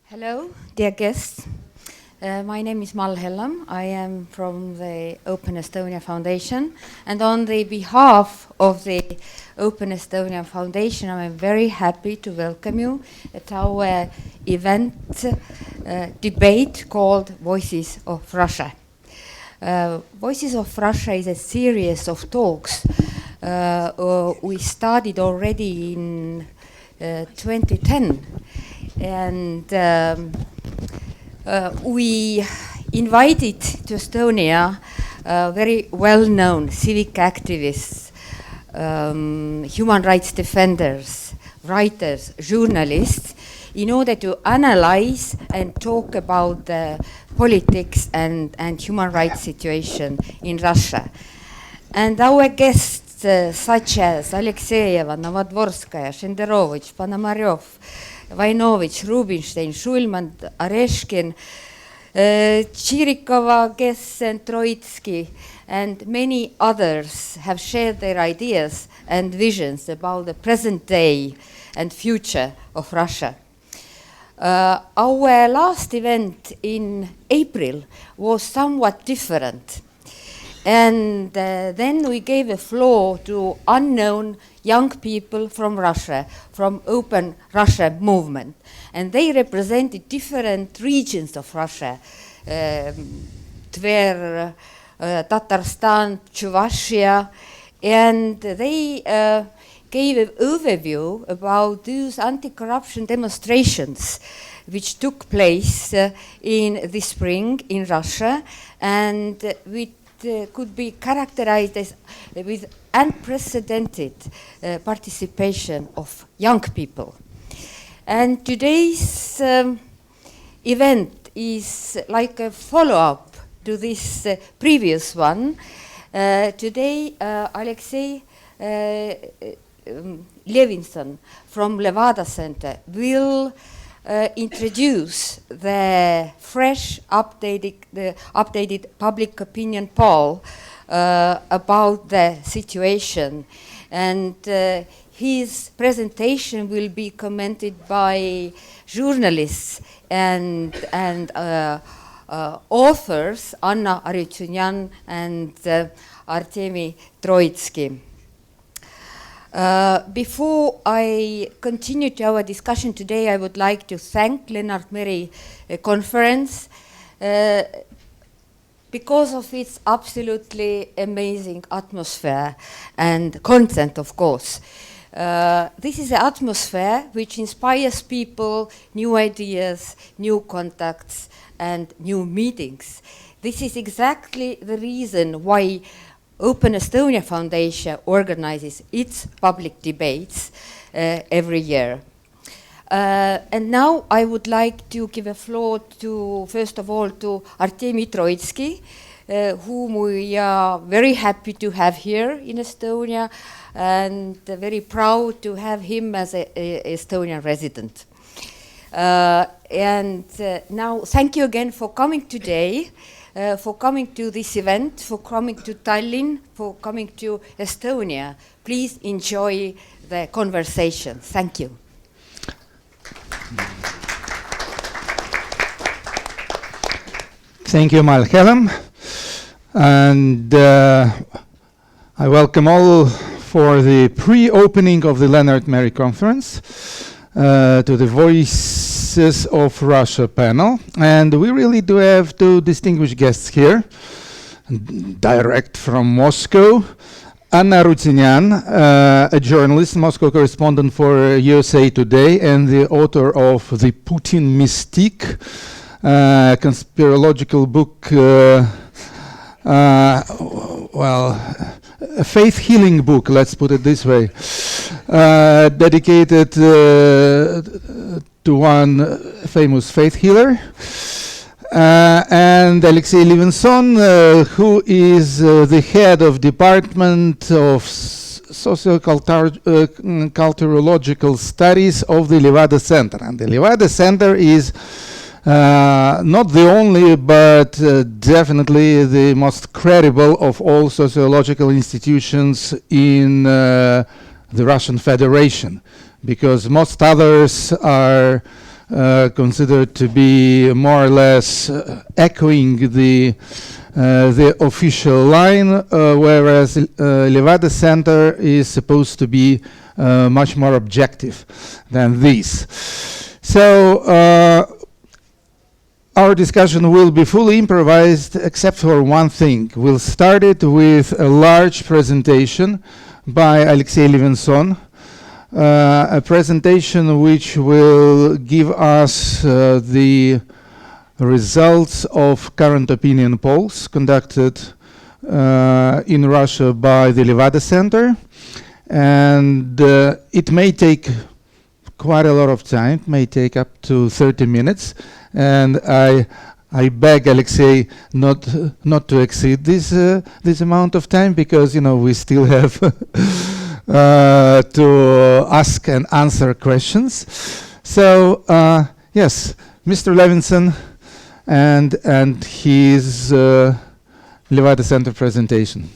Hello, dear guests. My name is Mal Hellam. I am from the Open Estonia Foundation, and on the behalf of the Open Estonia Foundation, I'm very happy to welcome you at our event debate called Voices of Russia. Voices of Russia is a series of talks we started already in 2010. And we invited to Estonia very well-known civic activists, human rights defenders, writers, journalists, in order to analyze and talk about the politics and human rights situation in Russia. And our guests, such as Alexeyeva, Novodvorskaya, Shenderovich, Ponomaryov, Vainovich, Rubinstein, Schulman, Areshkin, Chirikova, Gessen, Troitsky, and many others have shared their ideas and visions about the present day and future of Russia. Our last event in April was somewhat different. And then we gave a floor to unknown young people from Russia, from Open Russia movement. And they represented different regions of Russia, Tver, Tatarstan, Chuvashia, and they gave an overview about those anti-corruption demonstrations which took place in the spring in Russia, and which could be characterized as with unprecedented participation of young people. And today's event is like a follow-up to this previous one. Today, Alexey Levinson from Levada Center will introduce the fresh, updated public opinion poll about the situation, and his presentation will be commented by journalists and authors Anna Aryutyunyan and Artemy Troitsky. Before I continue to our discussion today, I would like to thank Lennart Meri Conference because of its absolutely amazing atmosphere and content, of course. This is an atmosphere which inspires people, new ideas, new contacts, and new meetings. This is exactly the reason why Open Estonia Foundation organizes its public debates every year. And now I would like to give a floor to, first of all, to Artemy Troitsky, whom we are very happy to have here in Estonia, and very proud to have him as an Estonian resident. And now, thank you again for coming today. For coming to this event, for coming to Tallinn, for coming to Estonia. Please enjoy the conversation. Thank you. Thank you, Mal Hellam. And I welcome all for the pre-opening of the Lennart Meri Conference to the Voices of Russia panel. And we really do have two distinguished guests here, direct from Moscow. Anna Aryutyunyan, a journalist, Moscow correspondent for USA Today, and the author of The Putin Mystique, conspirological book, a faith healing book, let's put it this way, dedicated to one famous faith healer. And Alexey Levinson, who is the head of Department of Socio-Culturological Studies of the Levada Center. And the Levada Center is not the only, but definitely the most credible of all sociological institutions in the Russian Federation, because most others are considered to be more or less echoing the official line, whereas Levada Center is supposed to be much more objective than this. So our discussion will be fully improvised except for one thing. We'll start it with a large presentation by Alexei Levinson, a presentation which will give us the results of current opinion polls conducted in Russia by the Levada Center. And it may take quite a lot of time. It may take up to 30 minutes. And I beg Alexei not to exceed this amount of time, because we still have to ask and answer questions. So yes, Mr. Levinson and his Levada Center presentation.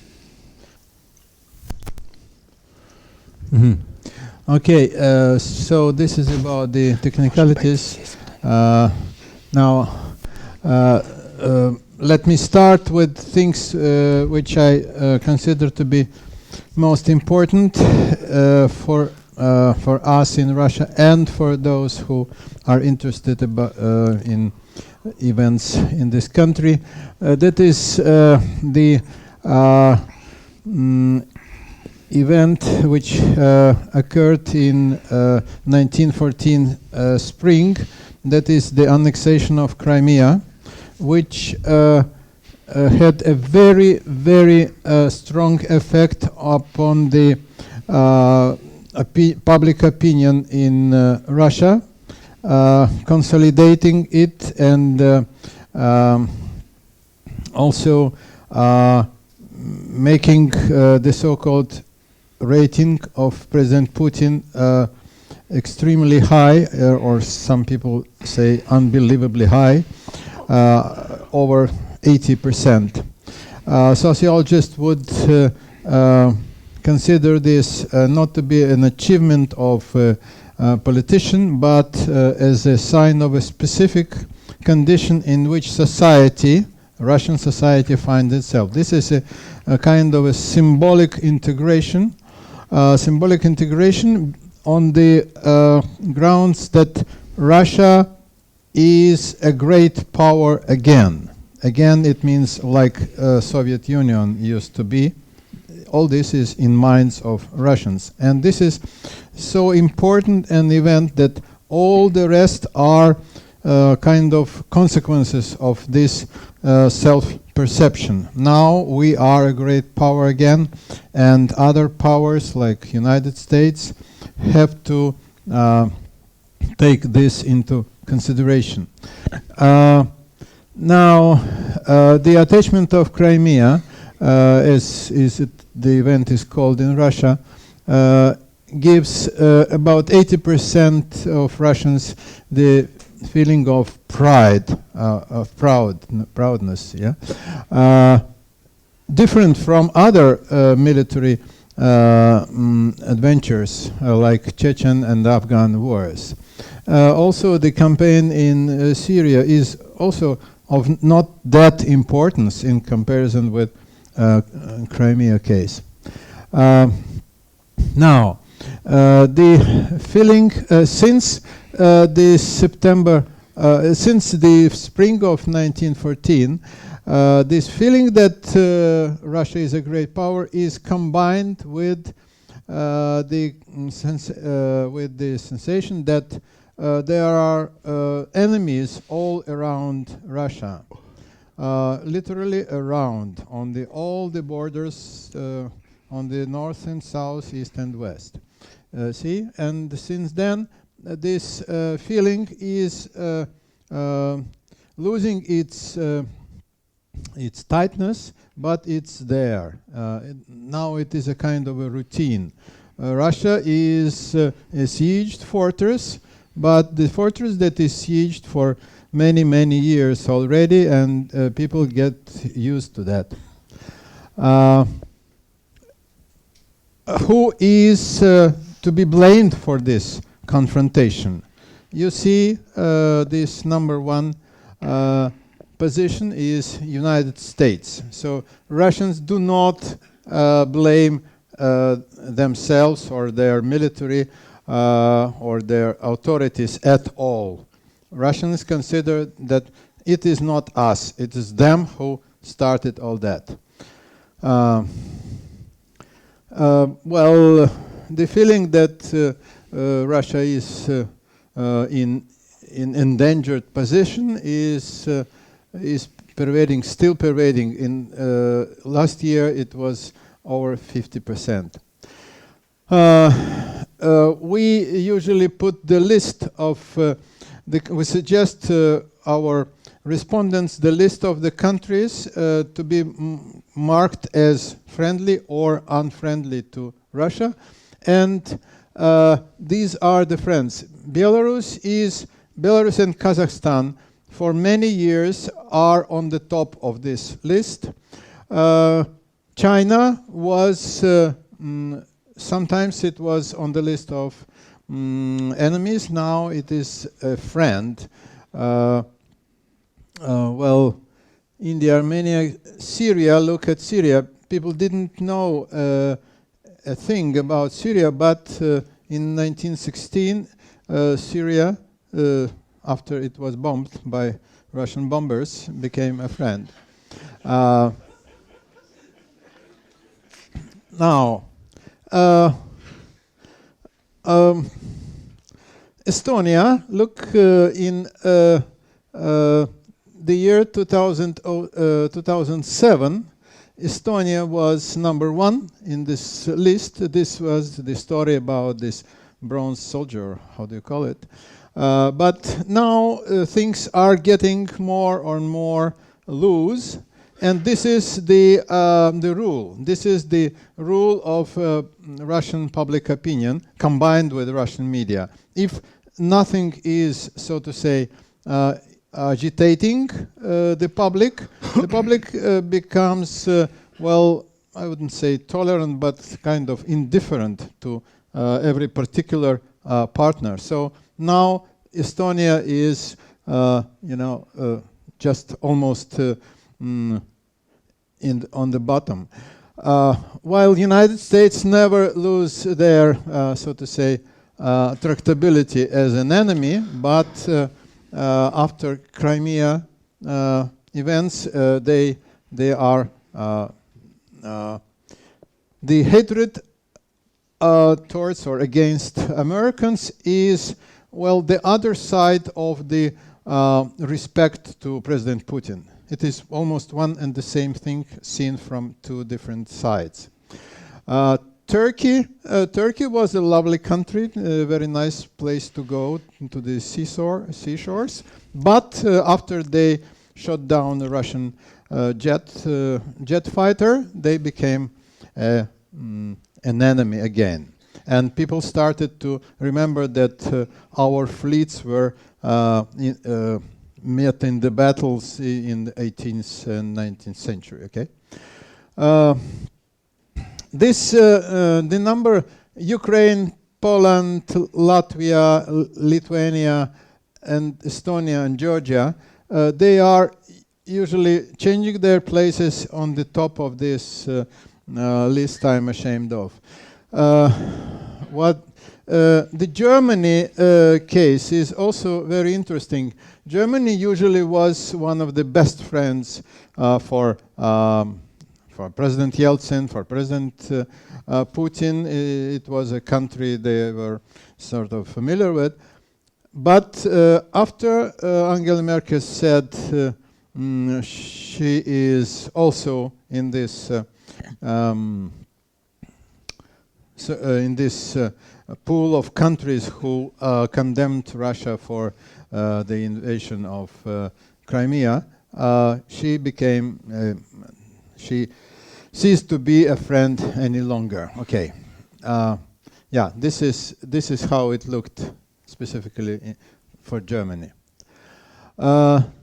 Mm-hmm. Okay, so this is about the technicalities. Now, let me start with things which I consider to be most important for us in Russia and for those who are interested in events in this country. That is the event which occurred in 1914 spring. That is the annexation of Crimea, which had a very, very strong effect upon the public opinion in Russia, consolidating it and also making the so-called rating of President Putin extremely high, or some people say unbelievably high, over 80%. Sociologists would consider this not to be an achievement of a politician, but as a sign of a specific condition in which society, Russian society, finds itself. This is a kind of a symbolic integration on the grounds that Russia is a great power again. Again, it means like Soviet Union used to be. All this is in minds of Russians. And this is so important an event that all the rest are kind of consequences of this self-perception. Now we are a great power again, and other powers like United States have to take this into consideration. Now, the attachment of Crimea, as the event is called in Russia, gives about 80% of Russians the feeling of pride, of proudness. Yeah, different from other military adventures like Chechen and Afghan wars. Also, the campaign in Syria is also of not that importance in comparison with Crimea case. Now, the feeling since the spring of 1914, this feeling that Russia is a great power is combined with the sensation that there are enemies all around Russia, literally around, on all the borders, on the north and south, east and west. See, and since then, this feeling is losing its tightness, but it's there. Now it is a kind of a routine. Russia is a sieged fortress, but the fortress that is sieged for many, many years already, and people get used to that. Who is to be blamed for this confrontation? you see this number one position is United States. So Russians do not blame themselves or their military or their authorities at all. Russians consider that it is not us, it is them who started all that. Well, the feeling that Russia is in endangered position is pervading, still pervading. In last year, it was over 50%. We usually put the list of we suggest our respondents the list of the countries to be marked as friendly or unfriendly to Russia, and these are the friends. Belarus and Kazakhstan for many years are on the top of this list. China was sometimes it was on the list of enemies. Now it is a friend. Well, India, Armenia, Syria. Look at Syria. People didn't know a thing about Syria, but in 1916, Syria, after it was bombed by Russian bombers, became a friend. Now, Estonia, look in the year 2007, Estonia was number one in this list. This was the story about this bronze soldier, how do you call it? But now things are getting more and more loose, and this is the rule. This is the rule of Russian public opinion combined with Russian media. If nothing is, so to say, agitating the public becomes, well, I wouldn't say tolerant, but kind of indifferent to every particular partner. So now Estonia is, just almost on the bottom. While United States never lose their, so to say, tractability as an enemy, but after Crimea events, they are the hatred towards or against Americans is, well, the other side of the respect to President Putin. It is almost one and the same thing seen from two different sides. Turkey was a lovely country, a very nice place to go to the seashores. But after they shot down the Russian jet fighter, they became an enemy again. And people started to remember that our fleets were met in the battles in the 18th and 19th century. Okay. The number Ukraine, Poland, Latvia, Lithuania, and Estonia and Georgia, they are usually changing their places on the top of this list I'm ashamed of. The Germany case is also very interesting. Germany usually was one of the best friends for President Yeltsin, for President Putin. It was a country they were sort of familiar with. But after Angela Merkel said she is also in this pool of countries who condemned Russia for the invasion of Crimea, she became she ceased to be a friend any longer. Okay, yeah, this is how it looked specifically for Germany.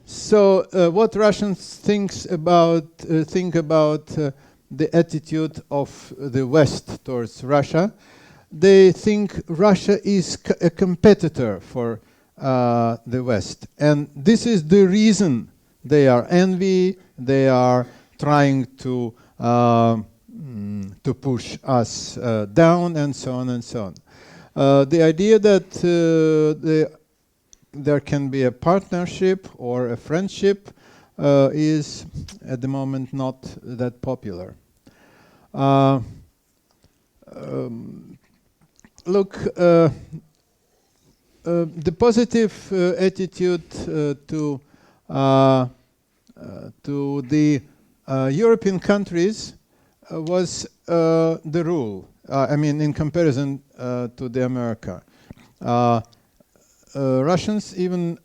So, what Russians think about the attitude of the West towards Russia? They think Russia is a competitor for the West. And this is the reason they are envy, they are trying to push us down, and so on and so on. The idea that there can be a partnership or a friendship is at the moment not that popular. Look, the positive attitude to the European countries was the rule. I mean, in comparison to the America. Russians even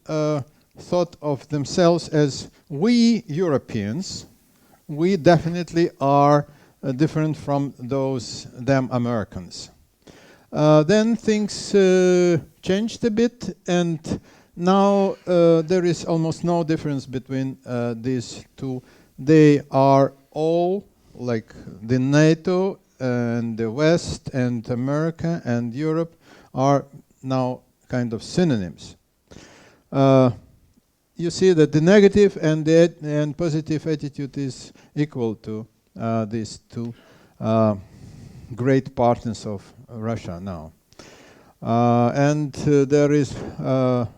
thought of themselves as we Europeans. We definitely are different from them Americans. Then things changed a bit, and now there is almost no difference between these two. They are all like the NATO and the West and America and Europe are now kind of synonyms. You see that the negative and the positive attitude is equal to these two great partners of Russia now. And there is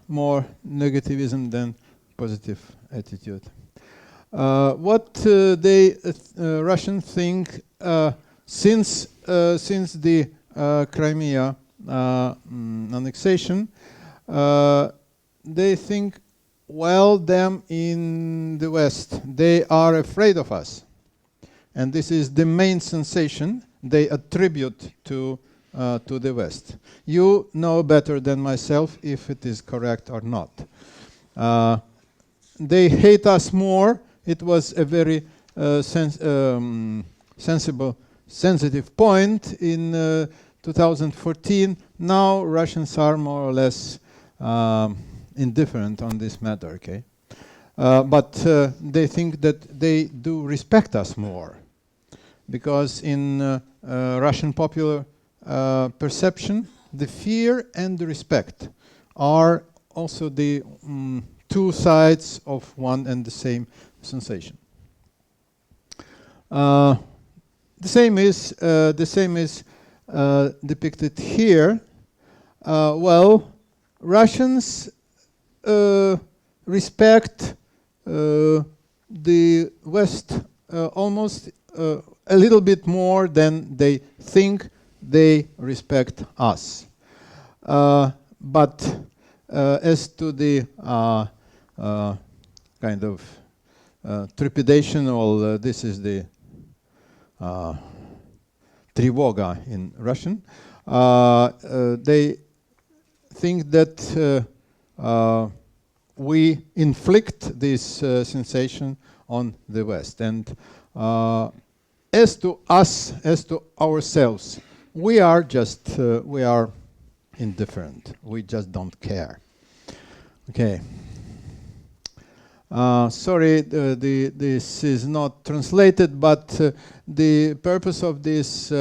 more negativism than positive attitude. What Russians think since the Crimea annexation, they think, well, them in the West, they are afraid of us. And this is the main sensation they attribute to the West. You know better than myself if it is correct or not. They hate us more. It was a very sensitive point in 2014. Now Russians are more or less indifferent on this matter, okay? But they think that they do respect us more, because in Russian popular perception, the fear and the respect are also the two sides of one and the same sensation. The same is depicted here. Well, Russians respect the West almost a little bit more than they think they respect us. But as to the kind of trepidation, or this is the тревога in Russian, they think that we inflict this sensation on the West. And as to us, as to ourselves, we are just, we are indifferent. We just don't care. Okay. Sorry, this is not translated, but the purpose of this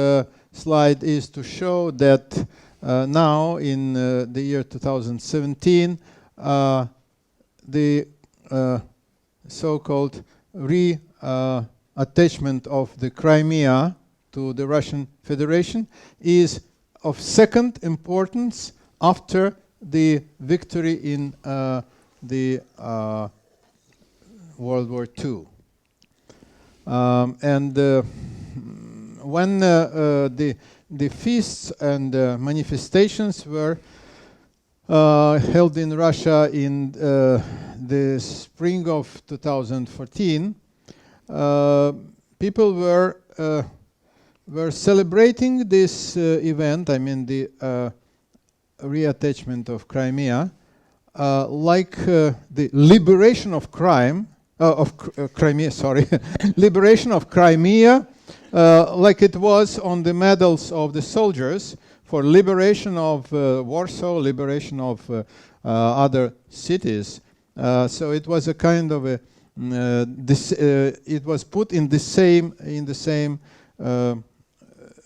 slide is to show that now in the year 2017, the so-called reattachment of the Crimea to the Russian Federation is of second importance after the victory in the World War II. And when the feasts and manifestations were held in Russia in the spring of 2014, people were celebrating this event, I mean the reattachment of Crimea, like the liberation of Crimea, sorry, liberation of Crimea, like it was on the medals of the soldiers for liberation of Warsaw, liberation of other cities. So it was a kind of a it was put in the same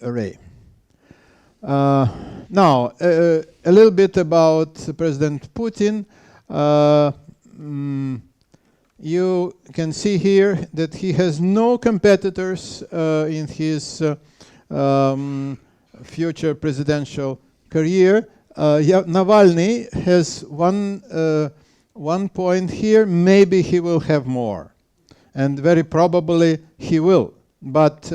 array. Now, a little bit about President Putin. You can see here that he has no competitors in his future presidential career. Navalny has one point here. Maybe he will have more, and very probably he will, but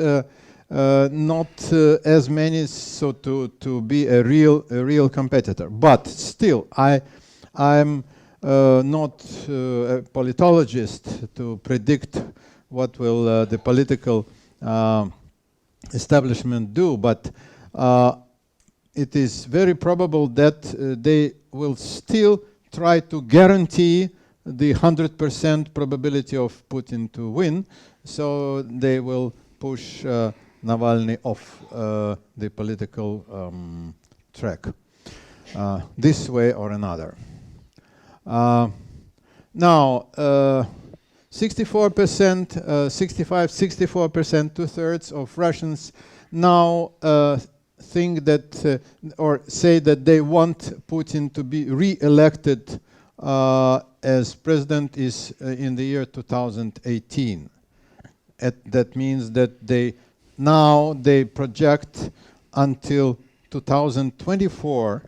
not as many, so to be a real competitor. But still, I'm not a politologist to predict what will the political establishment do, but it is very probable that they will still try to guarantee the 100% probability of Putin to win, so they will push Navalny off the political track this way or another. Now, 64%, 64%, two-thirds of Russians now think that or say that they want Putin to be re-elected as president is in the year 2018. That means that they project until 2024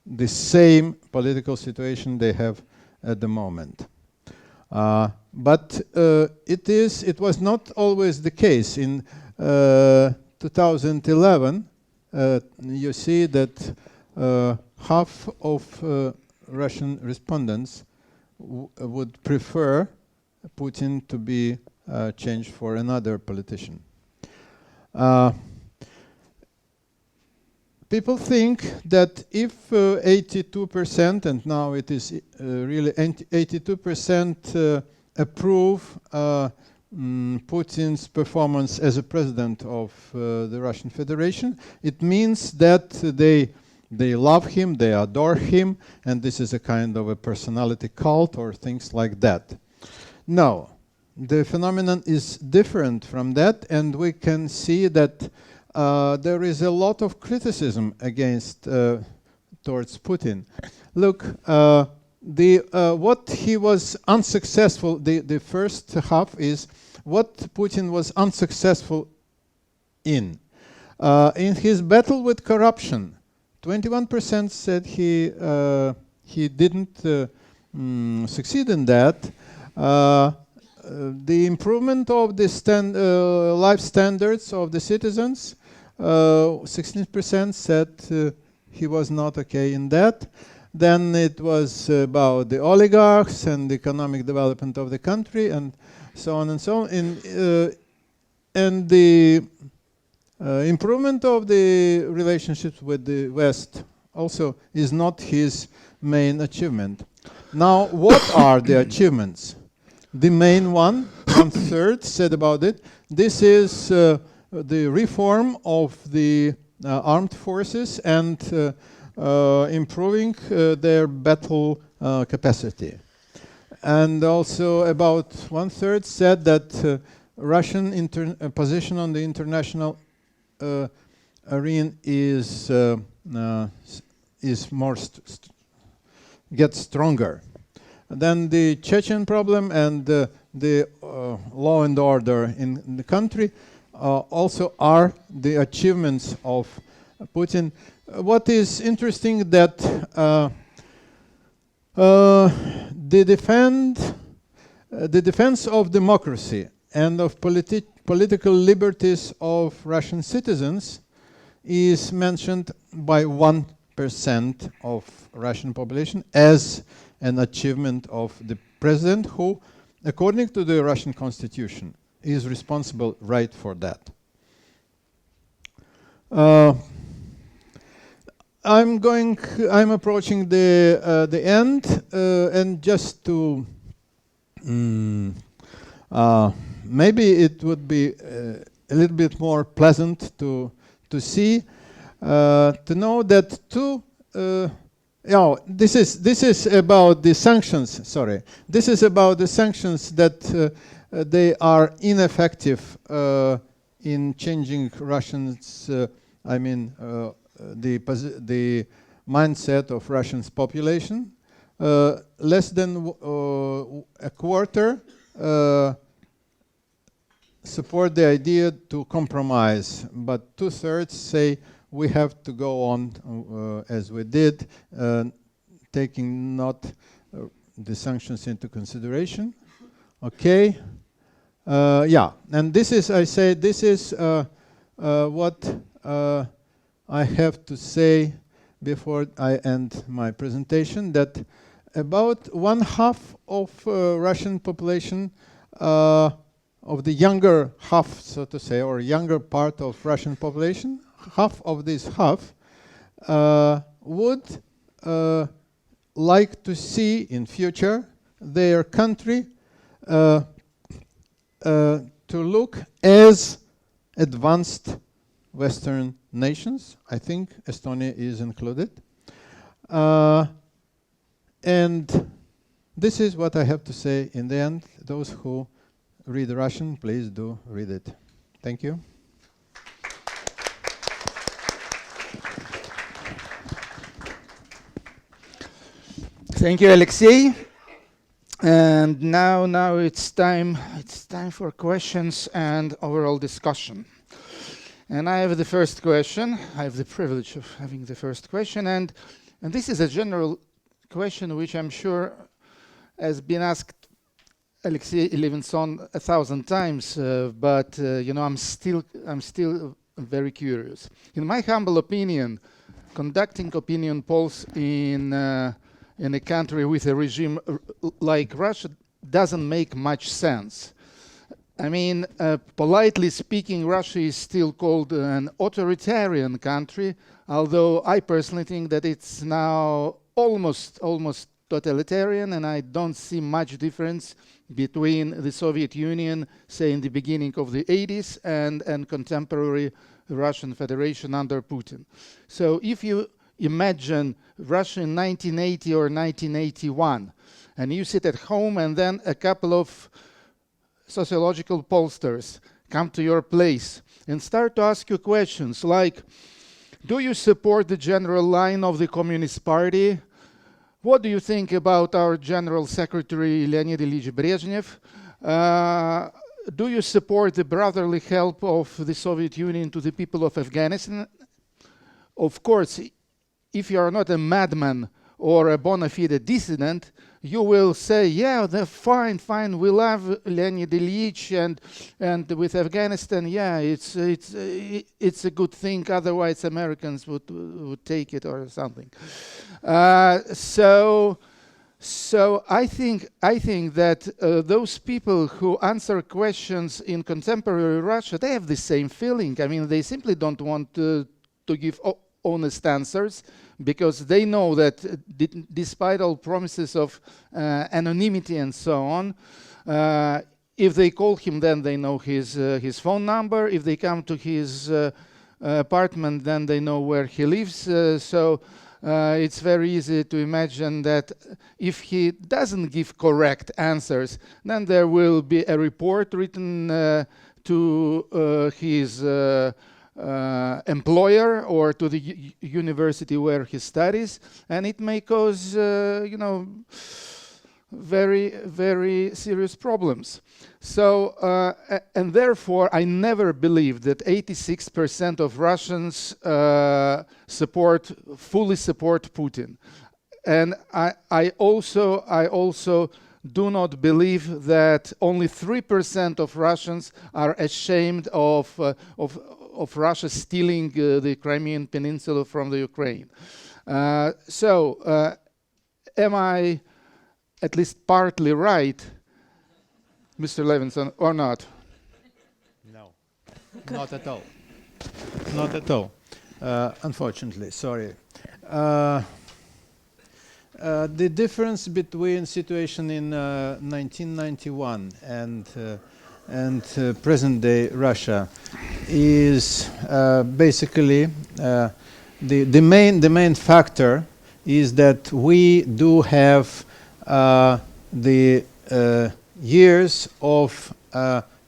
the same political situation they have at the moment. But it was not always the case. In 2011, you see that half of Russian respondents would prefer Putin to be changed for another politician. People think that if 82%, and now it is really 82% approve Putin's performance as a president of the Russian Federation, it means that they love him, they adore him, and this is a kind of a personality cult or things like that. No, the phenomenon is different from that, and we can see that there is a lot of criticism against towards Putin. Look, what he was unsuccessful. The first half is what Putin was unsuccessful in his battle with corruption. 21% said he didn't succeed in that. The improvement of the life standards of the citizens. 16% said he was not okay in that. Then it was about the oligarchs and the economic development of the country and so on and so on. And the improvement of the relationships with the West also is not his main achievement. Now, what are the achievements? The main one-third said about it. This is the reform of the armed forces and improving their battle capacity. And also about one-third said that Russian position on the international arena is more gets stronger. Then the Chechen problem and the law and order in the country also are the achievements of Putin. What is interesting that the defense of democracy and of political liberties of Russian citizens is mentioned by 1% of Russian population as an achievement of the president who, according to the Russian constitution, is responsible right for that. I'm approaching the end, and just to maybe it would be a little bit more pleasant to see, to know that this is about the sanctions. Sorry, this is about the sanctions that they are ineffective in changing Russians' I mean, the mindset of Russian's population. Less than a quarter support the idea to compromise, but 2/3 say we have to go on as we did, taking not the sanctions into consideration. Okay. Yeah, and this is, I say, this is what I have to say before I end my presentation, that about 1/2 of Russian population, of the younger half, so to say, or younger part of Russian population, half of this half would like to see in future their country to look as advanced Western nations. I think Estonia is included. And this is what I have to say in the end. Those who read Russian, please do read it. Thank you. Thank you, Alexei. And now it's time for questions and overall discussion. And I have the first question. I have the privilege of having the first question, and this is a general question which I'm sure has been asked Alexei Levinson 1,000 times, but you know, I'm still very curious. In my humble opinion, conducting opinion polls in a country with a regime like Russia doesn't make much sense. I mean, politely speaking, Russia is still called an authoritarian country, although I personally think that it's now almost totalitarian, and I don't see much difference between the Soviet Union, say in the beginning of the 80s, and contemporary Russian Federation under Putin. So if you imagine Russia in 1980 or 1981, and you sit at home and then a couple of sociological pollsters come to your place and start to ask you questions like, do you support the general line of the Communist Party? What do you think about our General Secretary Leonid Ilyich Brezhnev? Do you support the brotherly help of the Soviet Union to the people of Afghanistan? Of course, if you are not a madman or a bona fide dissident, you will say, yeah, they're fine, we love Leonid Ilyich, and with Afghanistan, yeah, it's a good thing, otherwise Americans would take it or something. So I think that those people who answer questions in contemporary Russia, they have the same feeling. I mean, they simply don't want to give honest answers, because they know that despite all promises of anonymity and so on, if they call him, then they know his phone number. If they come to his apartment, then they know where he lives. So it's very easy to imagine that if he doesn't give correct answers, then there will be a report written to his employer or to the university where he studies, and it may cause you know, very, very serious problems. So and therefore I never believed that 86% of Russians fully support Putin, and I also do not believe that only 3% of Russians are ashamed of Russia stealing the Crimean Peninsula from the Ukraine. So am I at least partly right, Mr. Levinson, or not? No, not at all. Not at all. Unfortunately, sorry. The difference between situation in 1991 and present-day Russia is basically the main factor is that we do have the years of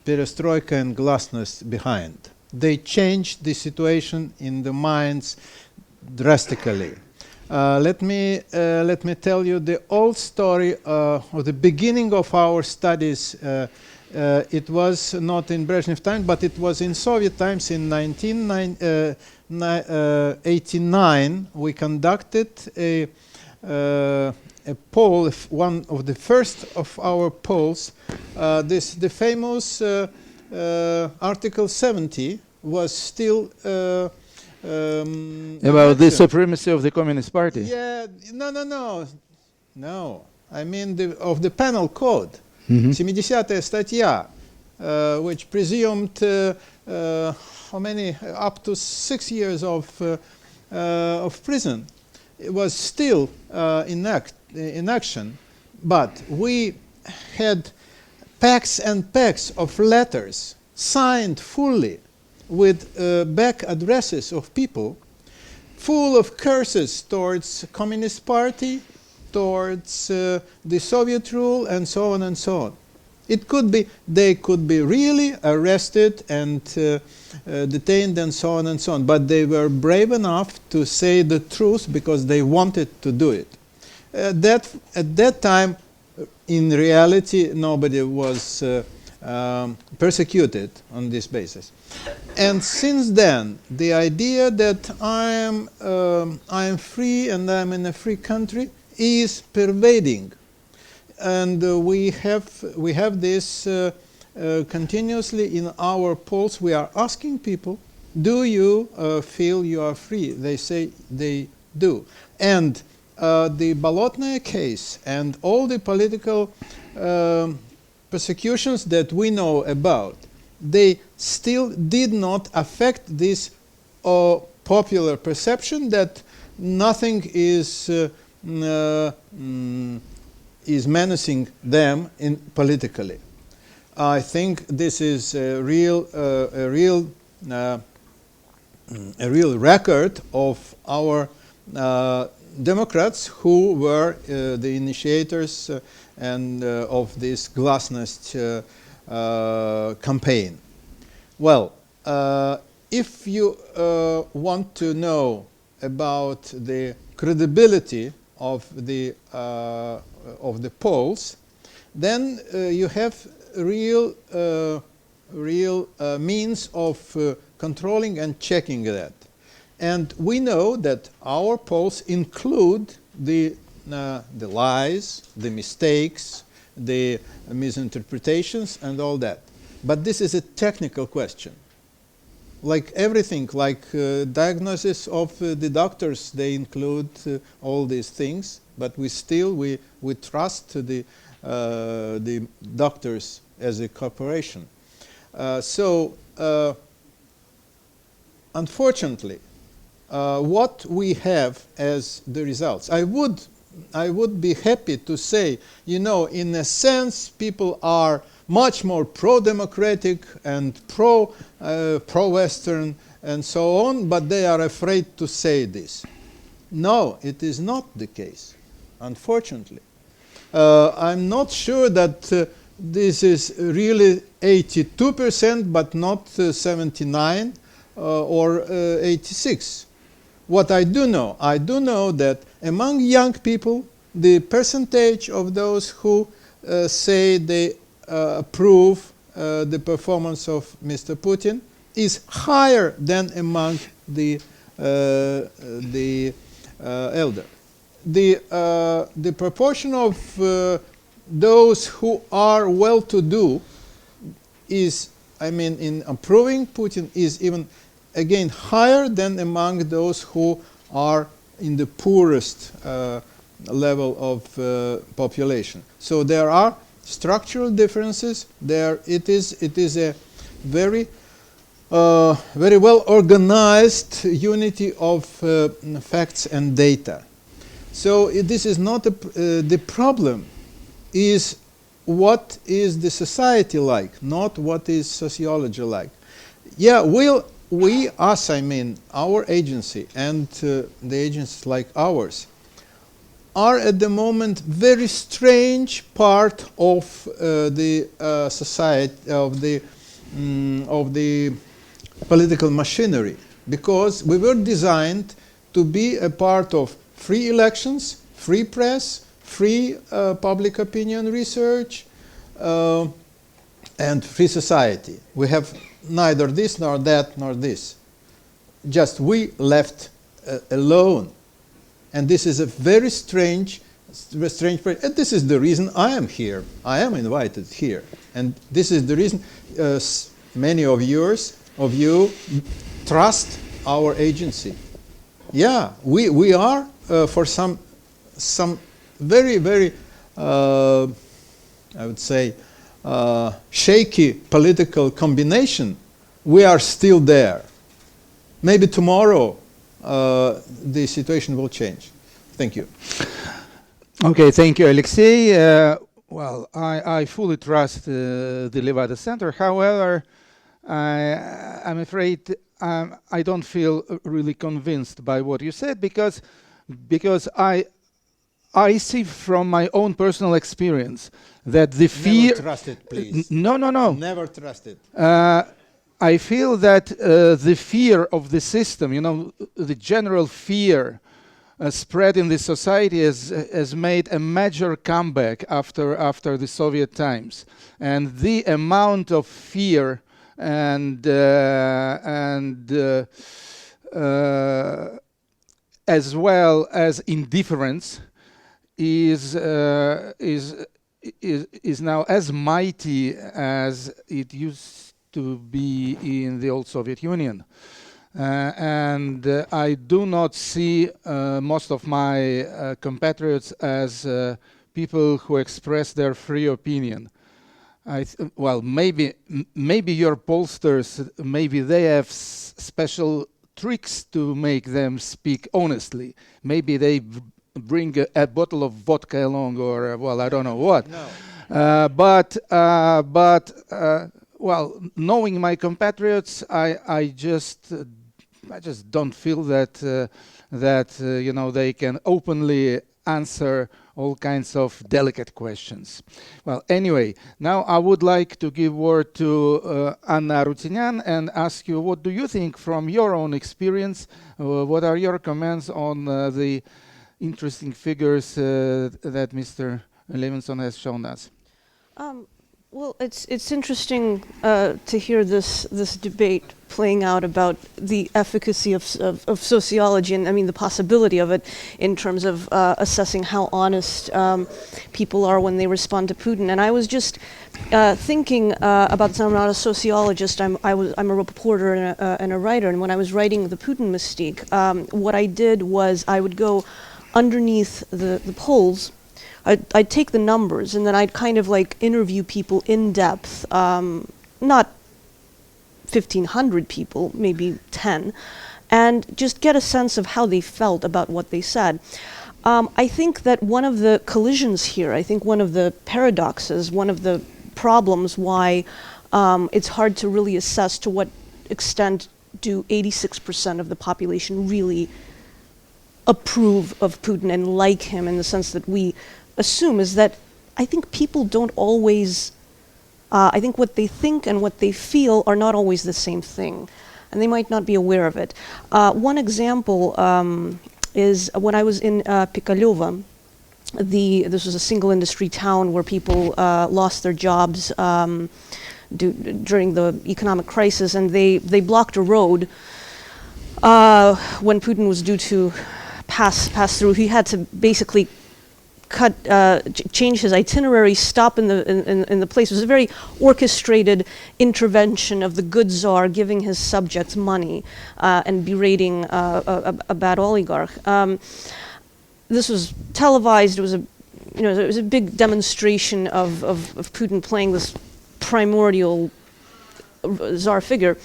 perestroika and glasnost behind. they changed the situation in the minds drastically. Let me tell you the old story of the beginning of our studies. It was not in Brezhnev time, but it was in Soviet times. In 1989, we conducted a poll, one of the first of our polls. The famous Article 70 was still about the supremacy of the Communist Party. Yeah, no. I mean of the penal code. 70-я статья, which presumed how many, up to 6 years of prison. It was still in action, but we had packs and packs of letters signed fully with back addresses of people, full of curses towards Communist Party, towards the Soviet rule, and so on and so on. It could be, they could be really arrested and detained and so on and so on, but they were brave enough to say the truth because they wanted to do it. At that time, in reality, nobody was persecuted on this basis. And since then, the idea that I am free and I am in a free country is pervading, and we have this continuously in our polls. We are asking people, do you feel you are free? They say they do. And the Bolotnaya case and all the political persecutions that we know about, they still did not affect this popular perception that nothing is menacing them politically. I think this is a real record of our Democrats who were the initiators and of this glasnost campaign. Well, if you want to know about the credibility of the polls, then you have real means of controlling and checking that. And we know that our polls include the lies, the mistakes, the misinterpretations, and all that. But this is a technical question. Like everything, like diagnosis of the doctors, they include all these things, but we trust the doctors as a corporation. Unfortunately, what we have as the results, I would be happy to say, you know, in a sense, people are much more pro-democratic and pro-Western and so on, but they are afraid to say this. No, it is not the case, unfortunately. I'm not sure that this is really 82%, but not 79 or 86. What I do know that among young people, the percentage of those who say they approve the performance of Mr. Putin is higher than among the elder. The proportion of those who are well-to-do is, I mean, in approving Putin is even again higher than among those who are in the poorest level of population. So there are structural differences. It is a very well organized unity of facts and data. So this is not the problem. Is what is the society like, not what is sociology like. Yeah, us, I mean, our agency and the agencies like ours, are at the moment very strange part of the society, of the political machinery, because we were designed to be a part of free elections, free press, free public opinion research, and free society. We have neither this nor that nor this. Just we left alone. And this is a very strange and this is the reason I am here. I am invited here. And this is the reason many of you trust our agency. Yeah, we are for some very, very, I would say, shaky political combination, we are still there. Maybe tomorrow the situation will change. Thank you. Okay, thank you, Alexei. Well, I fully trust the Levada Center. However, I'm afraid I don't feel really convinced by what you said, because I see from my own personal experience that the fear... Never trust it, please. No. Never trust it. I feel that the fear of the system, the general fear spread in the society has made a major comeback after the Soviet times. And the amount of fear and as well as indifference is now as mighty as it used to be in the old Soviet Union. And I do not see most of my compatriots as people who express their free opinion. Well, maybe your pollsters, maybe they have special tricks to make them speak honestly. Maybe they bring a bottle of vodka along, or well, I don't know what. No. Well, knowing my compatriots, I just don't feel that they can openly answer all kinds of delicate questions. Well, anyway, now I would like to give word to Anna Rutinyan and ask you, what do you think from your own experience? What are your comments on the interesting figures that Mr. Levinson has shown us? Well, it's interesting to hear this debate playing out about the efficacy of sociology, and I mean the possibility of it in terms of assessing how honest people are when they respond to Putin. And I was just thinking about this. I'm not a sociologist. I'm a reporter and a writer. And when I was writing the Putin mystique, what I did was I would go underneath the polls. I'd take the numbers, and then I'd kind of like interview people in depth, not 1,500 people, maybe 10, and just get a sense of how they felt about what they said. I think that one of the collisions here, I think one of the paradoxes, one of the problems why it's hard to really assess to what extent do 86% of the population really approve of Putin and like him in the sense that we assume, is that I think people don't always, I think what they think and what they feel are not always the same thing, and they might not be aware of it. One example is when I was in Pikalova. This was a single industry town where people lost their jobs during the economic crisis, and they blocked a road when Putin was due to pass through. He had to basically change his itinerary, stop in the place. It was a very orchestrated intervention of the good czar giving his subjects money and berating a bad oligarch. This was televised. It was a big demonstration of Putin playing this primordial czar figure.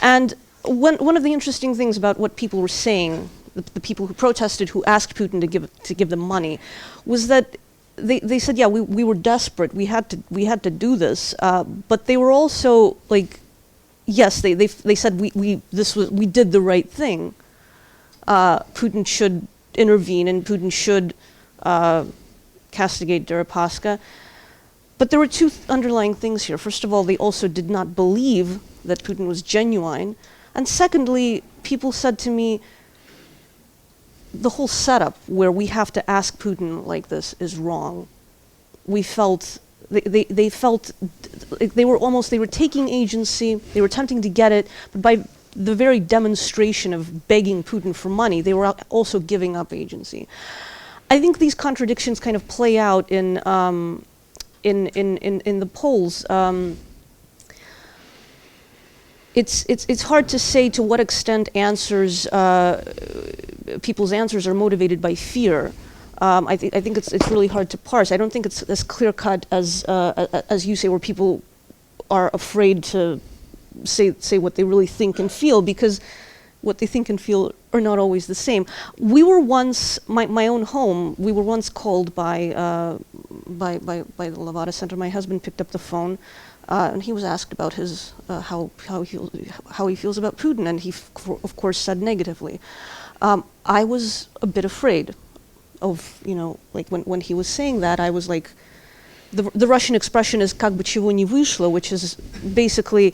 And one of the interesting things about what people were saying, the people who protested, who asked Putin to give them money, was that they said, yeah, we were desperate, we had to do this, but they were also like, yes, they said we did the right thing. Putin should intervene and Putin should castigate Deripaska. But there were two underlying things here. First of all, they also did not believe that Putin was genuine. And secondly, people said to me, the whole setup where we have to ask Putin like this is wrong. We felt, they felt, they were taking agency, they were attempting to get it, but by the very demonstration of begging Putin for money, they were also giving up agency. I think these contradictions kind of play out in the polls. It's hard to say to what extent people's answers are motivated by fear. I think it's really hard to parse. I don't think it's as clear cut as you say, where people are afraid to say what they really think and feel, because what they think and feel are not always the same. We were once, my own home, we were once called by the Levada Center. My husband picked up the phone, and he was asked about his how he feels about Putin, and he of course said negatively. I was a bit afraid of, like when he was saying that, I was like, the Russian expression is "как бы чего не вышло," which is basically,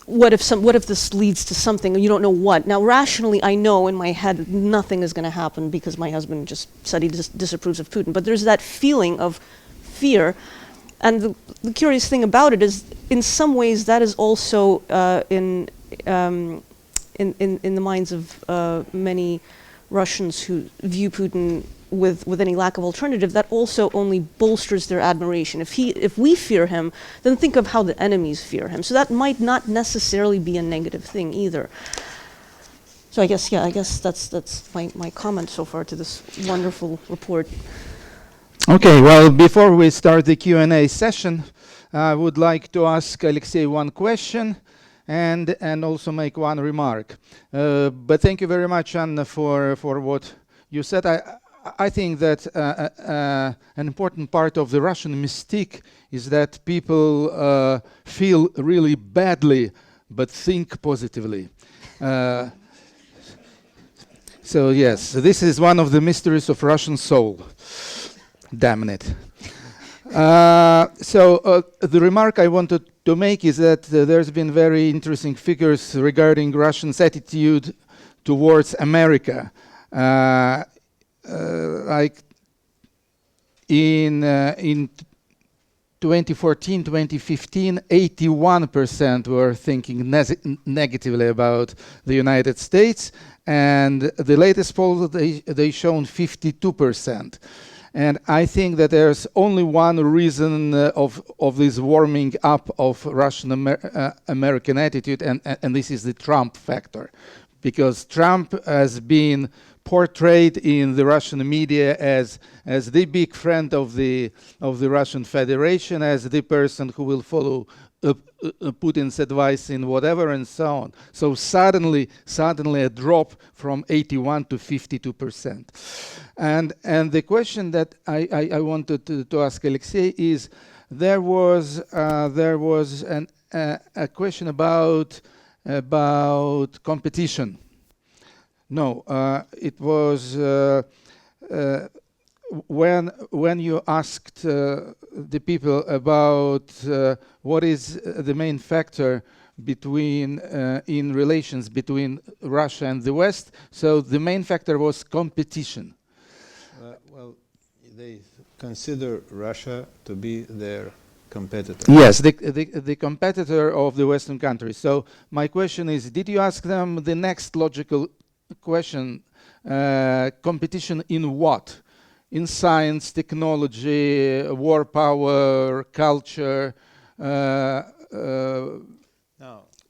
what if this leads to something and you don't know what? Now, rationally, I know in my head nothing is going to happen because my husband just said he disapproves of Putin. But there's that feeling of fear. And the curious thing about it is, in some ways, that is also in the minds of many Russians who view Putin with any lack of alternative. That also only bolsters their admiration. If we fear him, then think of how the enemies fear him. So that might not necessarily be a negative thing either. So I guess that's my comment so far to this wonderful report. Okay, well, before we start the Q&A session, I would like to ask Alexei one question and also make one remark. But thank you very much, Anna, for what you said. I think that an important part of the Russian mystique is that people feel really badly but think positively. So yes, this is one of the mysteries of Russian soul. Damn it. So the remark I wanted to make is that there's been very interesting figures regarding Russians' attitude towards America. Like in 2014, 2015, 81% were thinking negatively about the United States, and the latest poll they shown 52%. And I think that there's only one reason of this warming up of Russian American attitude, and this is the Trump factor, because Trump has been portrayed in the Russian media as the big friend of the Russian Federation, as the person who will follow Putin's advice in whatever and so on. So suddenly a drop from 81 to 52%. And the question that I wanted to ask Alexei is, there was a question about competition. No, it was when you asked the people about what is the main factor in relations between Russia and the West. So the main factor was competition. Well, they consider Russia to be their competitor. Yes, the competitor of the Western countries. So my question is, did you ask them the next logical question, competition in what? In science, technology, war power, culture,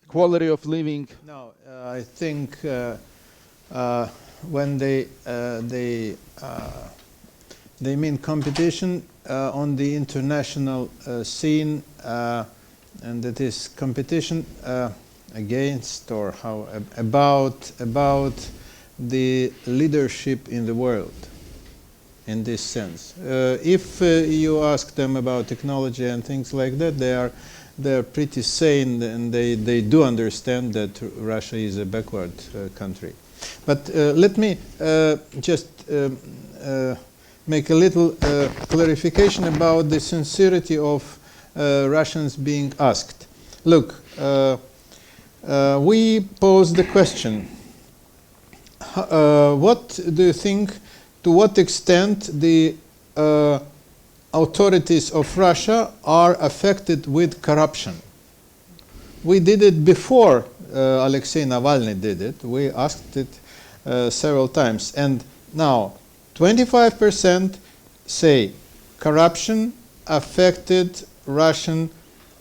quality of living? No, I think when they mean competition on the international scene, and that is competition against or how about the leadership in the world. In this sense, if you ask them about technology and things like that, they're pretty sane, and they do understand that Russia is a backward country. But let me just make a little clarification about the sincerity of Russians being asked. Look, we pose the question, what do you think, to what extent the authorities of Russia are affected with corruption? We did it before Alexei Navalny did it. We asked it several times. And now 25% say corruption affected Russian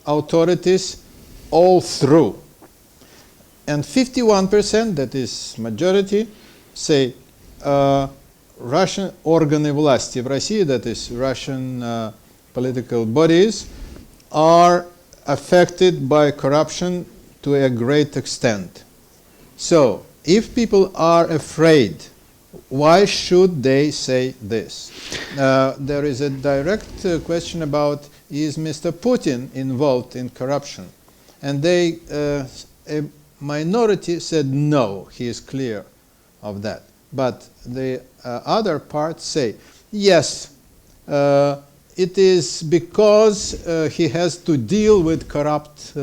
authorities all through. And 51%, that is majority, say Russian органы власти в России, that is Russian political bodies, are affected by corruption to a great extent. So, if people are afraid, why should they say this? There is a direct question about, is Mr. Putin involved in corruption? And they, a minority said no, he is clear of that. But the other part say, yes, it is because he has to deal with corrupt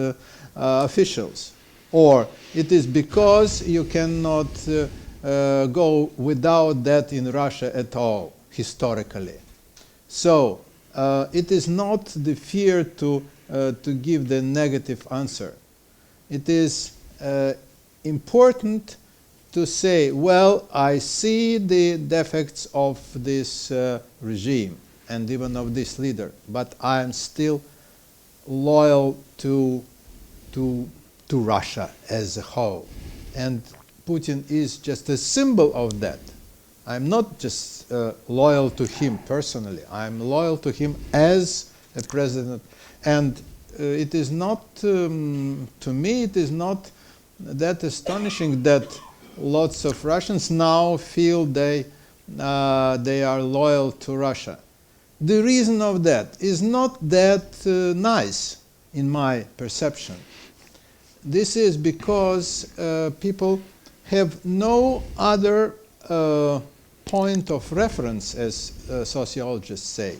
officials, or it is because you cannot go without that in Russia at all, historically. So it is not the fear to give the negative answer. It is important to say, well, I see the defects of this regime and even of this leader, but I am still loyal to Russia as a whole. And Putin is just a symbol of that. I'm not just loyal to him personally. I'm loyal to him as a president. And it is not, to me, it is not that astonishing that lots of Russians now feel they are loyal to Russia. The reason of that is not that nice, in my perception. This is because people have no other point of reference, as sociologists say.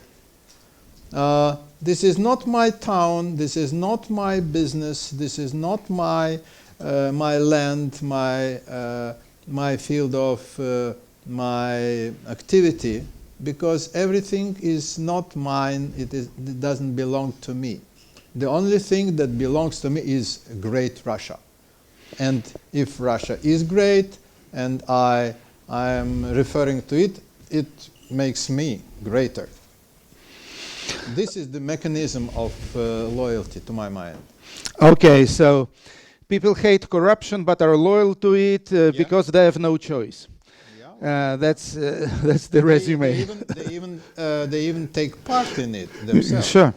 This is not my town, this is not my business, this is not my land, my field of my activity, because everything is not mine, it doesn't belong to me. The only thing that belongs to me is great Russia. And if Russia is great and I am referring to it, it makes me greater. This is the mechanism of loyalty, to my mind. Okay, so people hate corruption but are loyal to it because they have no choice. That's the resume. They even take part in it themselves. Sure.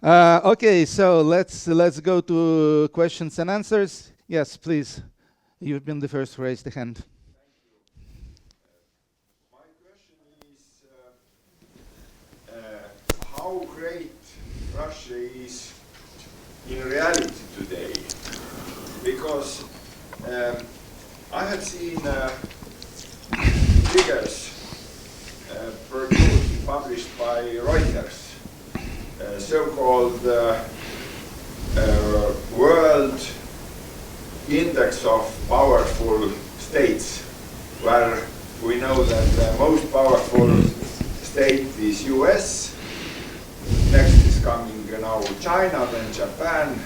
Okay, so let's go to questions and answers. Yes, please. You've been the first to raise the hand. My question is how great Russia is in reality today, because I have seen figures published by Reuters, so-called World Index of Powerful States, where we know that the most powerful state is US, next is coming now China, then Japan,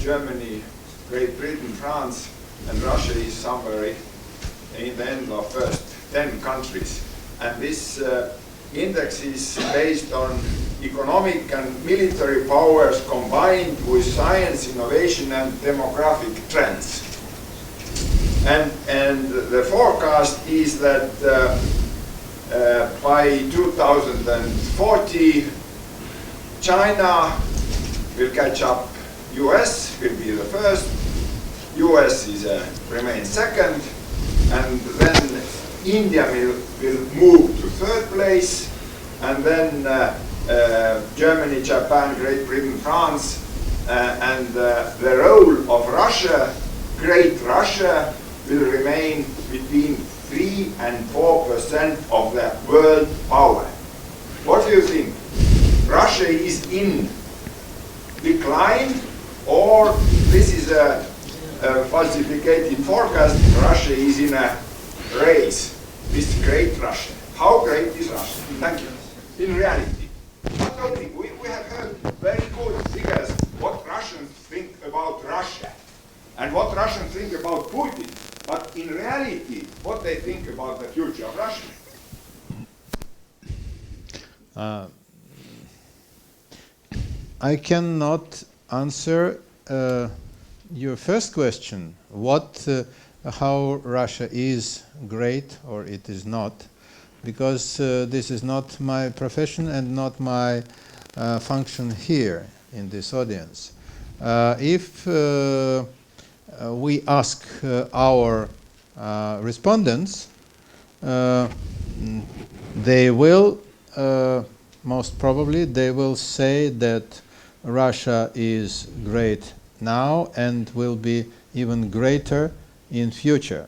Germany, Great Britain, France, and Russia is somewhere in the end of first 10 countries. And this index is based on economic and military powers combined with science, innovation, and demographic trends. And the forecast is that by 2040, China will catch up. US will be the first. US remains second, and then India will move to third place, and then Germany, Japan, Great Britain, France, and the role of Russia, Great Russia, will remain between 3 and 4% of the world power. What do you think? Russia is in decline, or this is a falsificated forecast, Russia is in a race with great Russia. How great is Russia? Thank you. In reality, not only we have heard very good figures what Russians think about Russia and what Russians think about Putin, but in reality, what they think about the future of Russia. I cannot answer your first question, how Russia is great or it is not, because this is not my profession and not my function here in this audience. If we ask our respondents, they will, most probably, they will say that Russia is great now and will be even greater in future.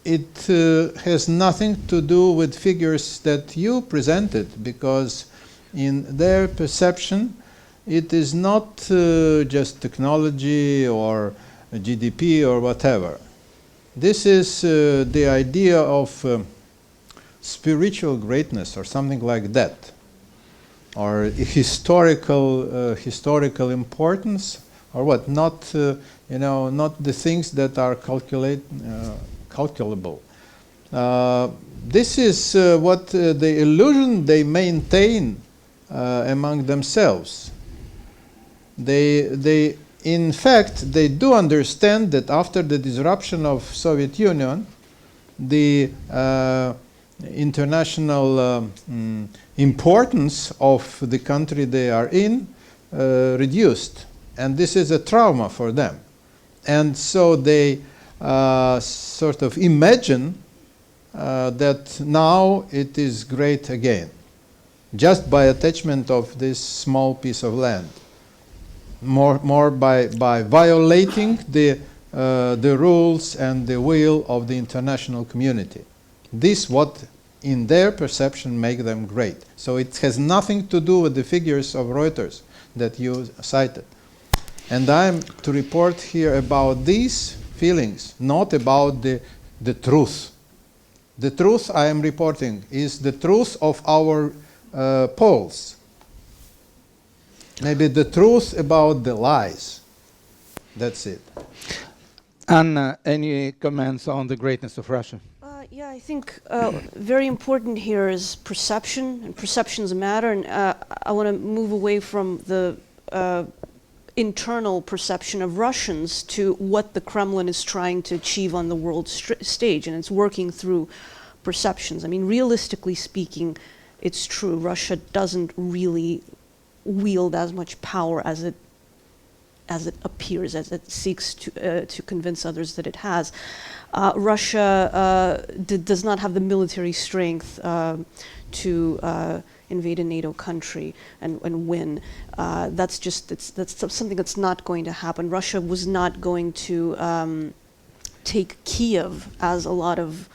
It has nothing to do with figures that you presented, because in their perception it is not just technology or GDP or whatever. This is the idea of spiritual greatness or something like that, or historical importance, or what? Not not the things that are calculable. This is what the illusion they maintain among themselves. They in fact they do understand that after the disruption of Soviet Union, the international importance of the country they are in reduced, and this is a trauma for them, and so they sort of imagine that now it is great again, just by attachment of this small piece of land, more by violating the rules and the will of the international community. This what in their perception make them great. So it has nothing to do with the figures of Reuters that you cited. And I'm to report here about these feelings, not about the truth. The truth I am reporting is the truth of our polls. Maybe the truth about the lies. That's it. Anna, any comments on the greatness of Russia? Yeah, I think very important here is perception, and perceptions matter. And I want to move away from the internal perception of Russians to what the Kremlin is trying to achieve on the world stage, and it's working through perceptions. I mean, realistically speaking, it's true. Russia doesn't really wield as much power as it appears, as it seeks to convince others that it has. Russia does not have the military strength to invade a NATO country and win. That's something that's not going to happen. Russia was not going to take Kiev, as a lot of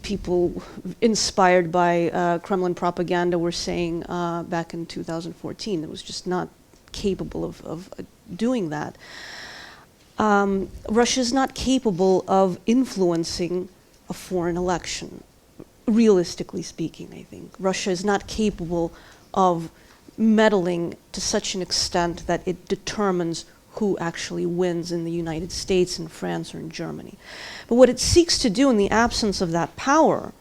people inspired by Kremlin propaganda were saying back in 2014. It was just not capable of doing that. Russia is not capable of influencing a foreign election, realistically speaking, I think. Russia is not capable of meddling to such an extent that it determines who actually wins in the United States, in France, or in Germany. But what it seeks to do in the absence of that power,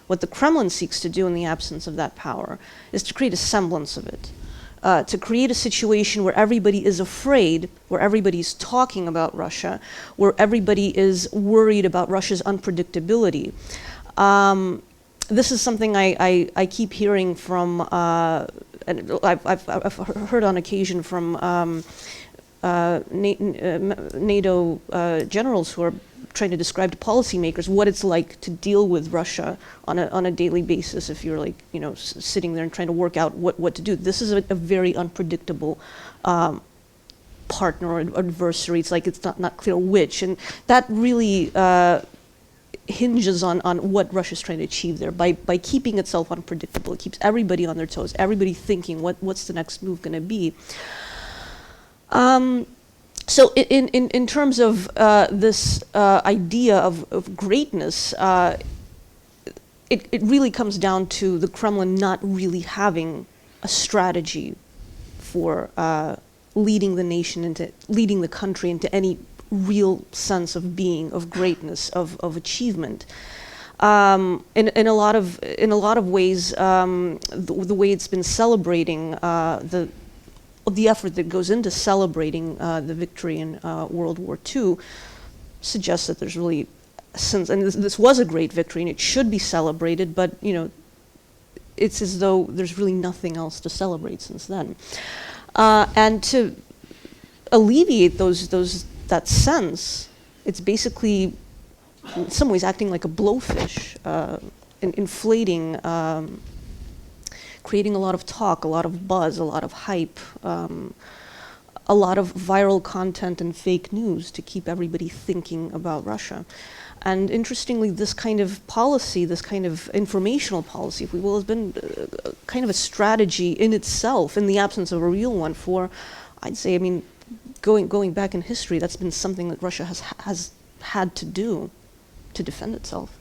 what the Kremlin seeks to do in the absence of that power, is to create a semblance of it. To create a situation where everybody is afraid, where everybody's talking about Russia, where everybody is worried about Russia's unpredictability. This is something I keep hearing from, and I've heard on occasion from NATO generals who are trying to describe to policymakers what it's like to deal with Russia on a daily basis. If you're like, sitting there and trying to work out what to do, this is a very unpredictable partner or adversary. It's like it's not clear which, and that really hinges on what Russia's trying to achieve there. By keeping itself unpredictable, it keeps everybody on their toes, everybody thinking what's the next move going to be. So in terms of this idea of greatness, it really comes down to the Kremlin not really having a strategy for leading the nation leading the country into any real sense of being, of greatness, of achievement. In a lot of ways, the way it's been celebrating the effort that goes into celebrating the victory in World War II suggests that there's really, and this was a great victory and it should be celebrated, but it's as though there's really nothing else to celebrate since then. And to alleviate that sense, it's basically in some ways acting like a blowfish, inflating, creating a lot of talk, a lot of buzz, a lot of hype, a lot of viral content and fake news to keep everybody thinking about Russia. And interestingly, this kind of policy, this kind of informational policy, if we will, has been kind of a strategy in itself, in the absence of a real one for, I'd say, I mean, going back in history, that's been something that Russia has had to do to defend itself.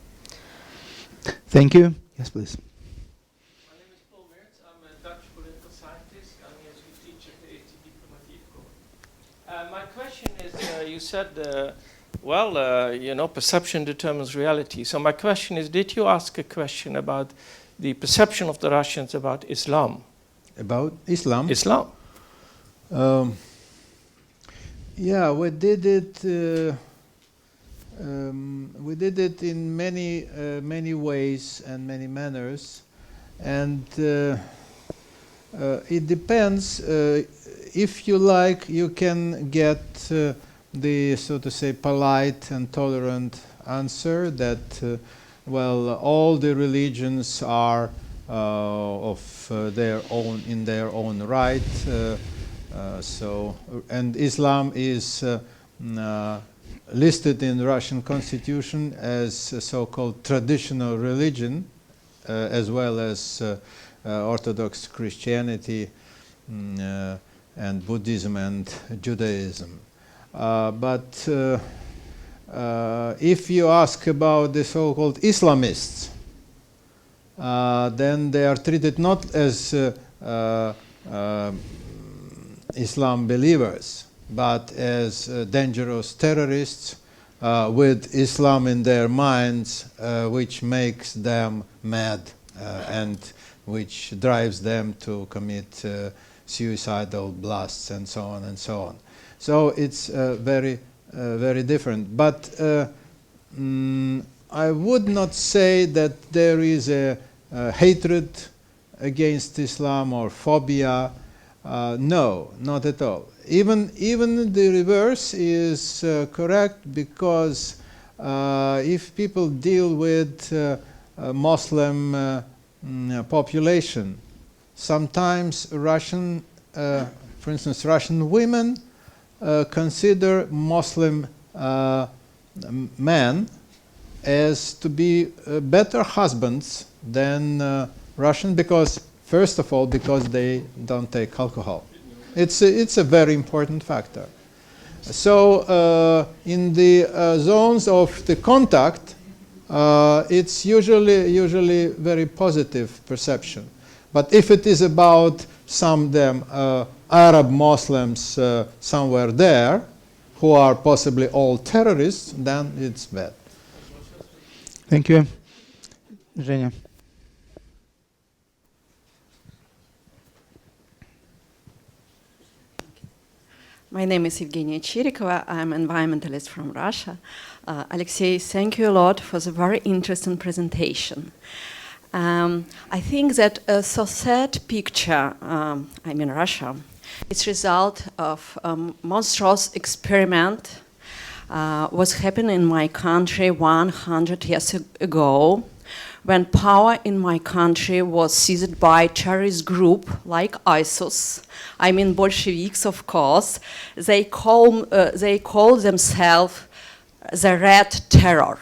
Thank you. Yes, please. My name is Paul Mertz. I'm a Dutch political scientist. I'm a teacher at the AT Diplomatiek School. My question is, you said, perception determines reality. So my question is, did you ask a question about the perception of the Russians about Islam? About Islam? Islam. Yeah, we did it. We did it in many ways and many manners, and it depends. If you like, you can get the, so to say, polite and tolerant answer that, all the religions are of their own, in their own right. And Islam is listed in the Russian constitution as a so-called traditional religion, as well as Orthodox Christianity and Buddhism and Judaism. But if you ask about the so-called Islamists, then they are treated not as Islam believers, but as dangerous terrorists with Islam in their minds, which makes them mad and which drives them to commit suicidal blasts and so on and so on. So it's very different. But I would not say that there is a hatred against Islam or phobia. No, not at all. Even the reverse is correct, because if people deal with Muslim population, sometimes Russian, for instance, Russian women consider Muslim men as to be better husbands than Russian, because first of all, because they don't take alcohol. It's a very important factor. So in the zones of the contact, it's usually very positive perception. But if it is about some of them Arab Muslims somewhere there, who are possibly all terrorists, then it's bad. Thank you. Zhenya. My name is Evgenia Chirikova. I'm an environmentalist from Russia. Alexei, thank you a lot for the very interesting presentation. I think that a so sad picture, Russia, it's result of a monstrous experiment was happening in my country 100 years ago, when power in my country was seized by terrorist group like ISIS. I mean Bolsheviks, of course. They call themselves the Red Terror.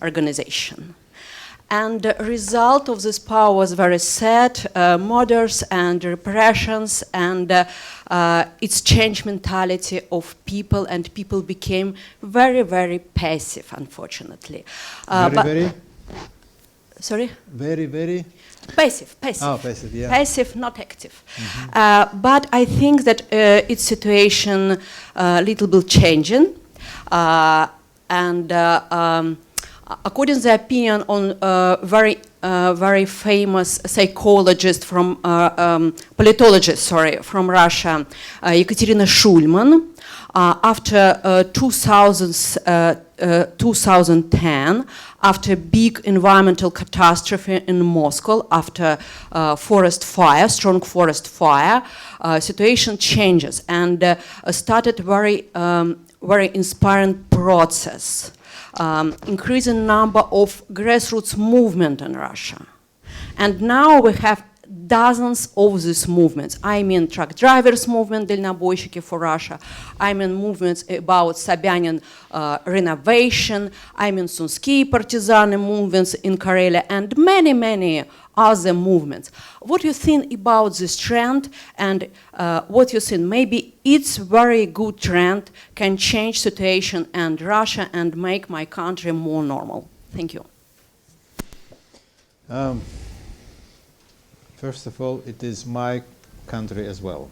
organization. And the result of this power was very sad, murders and repressions, and it's changed mentality of people, and people became very, very passive, unfortunately. Very? Sorry? Very? Passive. Oh, passive, yeah. Passive, not active. But I think that its situation little bit changing, according to the opinion on very famous psychologist from politologist, from Russia, Ekaterina Shulman, after 2010, after big environmental catastrophe in Moscow, after strong forest fire, situation changes and started very inspiring process. Increasing number of grassroots movement in Russia. And now we have dozens of these movements. I mean truck drivers movement, дальнобойщики for Russia. I mean movements about Sobyanin renovation. I mean Sunskiy partisan movements in Karelia and many, many other movements. What do you think about this trend, and what you think maybe it's very good trend can change situation in Russia and make my country more normal? Thank you. First of all, it is my country as well.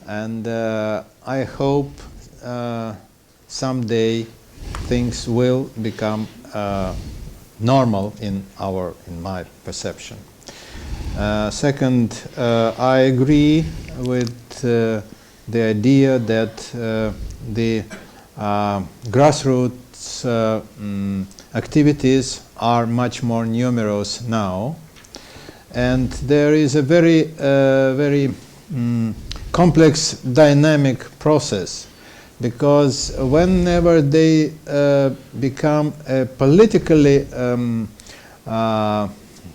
And I hope someday things will become normal in my perception. Second, I agree with the idea that the grassroots activities are much more numerous now, and there is a very complex dynamic process, because whenever they become politically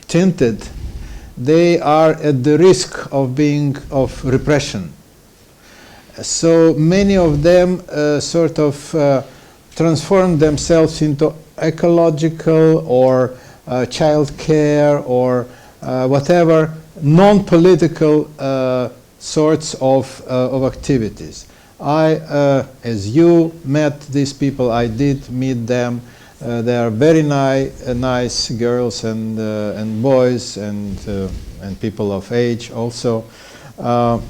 tinted, they are at the risk of being of repression. So many of them sort of transform themselves into ecological or child care or whatever non-political sorts of activities. As you met these people, I did meet them. They are very nice girls and boys and people of age also. But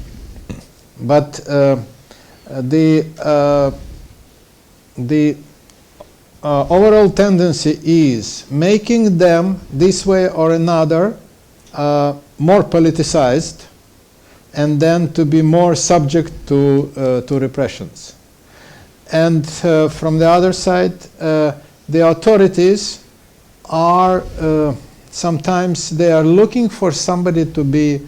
the overall tendency is making them this way or another more politicized, and then to be more subject to repressions. And from the other side, the authorities are sometimes they are looking for somebody to be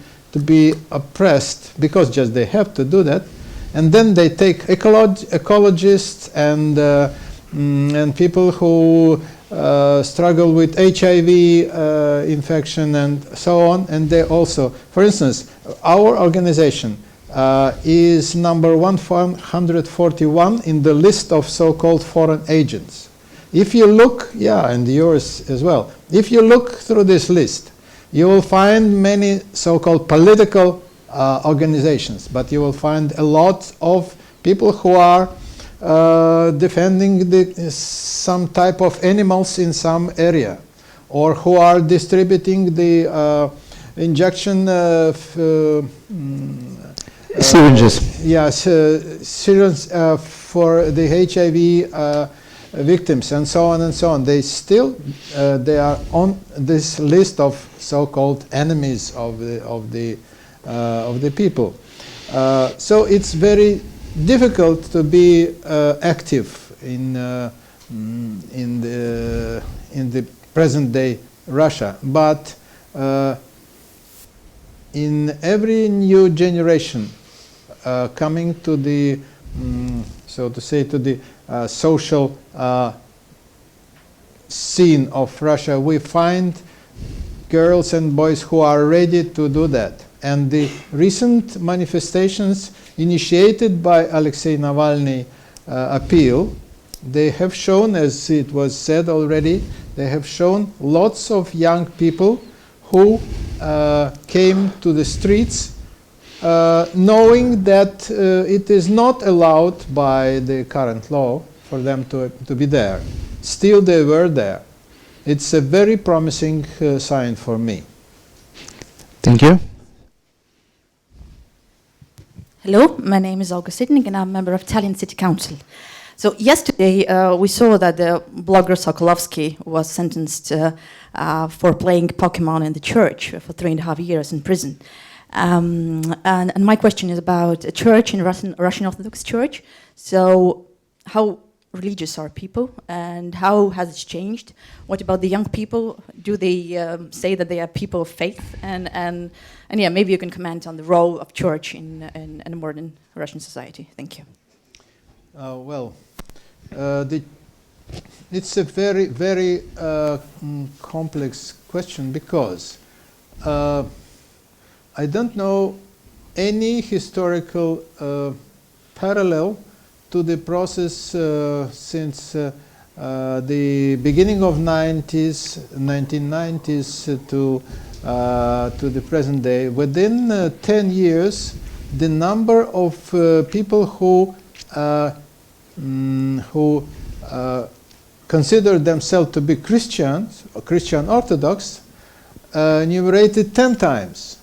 oppressed, because just they have to do that, and then they take ecologists and people who struggle with HIV infection and so on, and they also, for instance, our organization is number 141 in the list of so-called foreign agents. If you look, and yours as well, if you look through this list, you will find many so-called political organizations, but you will find a lot of people who are defending some type of animals in some area, or who are distributing the injection syringes. Syringes for the HIV victims, and so on and so on. They still they are on this list of so-called enemies of the people. So it's very difficult to be active in the present day Russia, but in every new generation coming to the so to say to the social scene of Russia, we find girls and boys who are ready to do that. And the recent manifestations initiated by Alexei Navalny appeal they have shown, as it was said already, they have shown lots of young people who came to the streets knowing that it is not allowed by the current law for them to be there. Still they were there. It's a very promising sign for me. Thank you. Hello, my name is Olga Sitnik and I'm a member of Tallinn City Council. So yesterday we saw that the blogger Sokolovsky was sentenced for playing Pokemon in the church for 3.5 years in prison. And my question is about a church in Russian Orthodox Church. So how religious are people and how has it changed? What about the young people? Do they say that they are people of faith? And yeah, maybe you can comment on the role of church in a modern Russian society. Thank you. It's a very, very complex question because I don't know any historical parallel to the process since the beginning of 1990s to the present day. Within 10 years, the number of people who consider themselves to be Christians, or Christian Orthodox, numerated 10 times.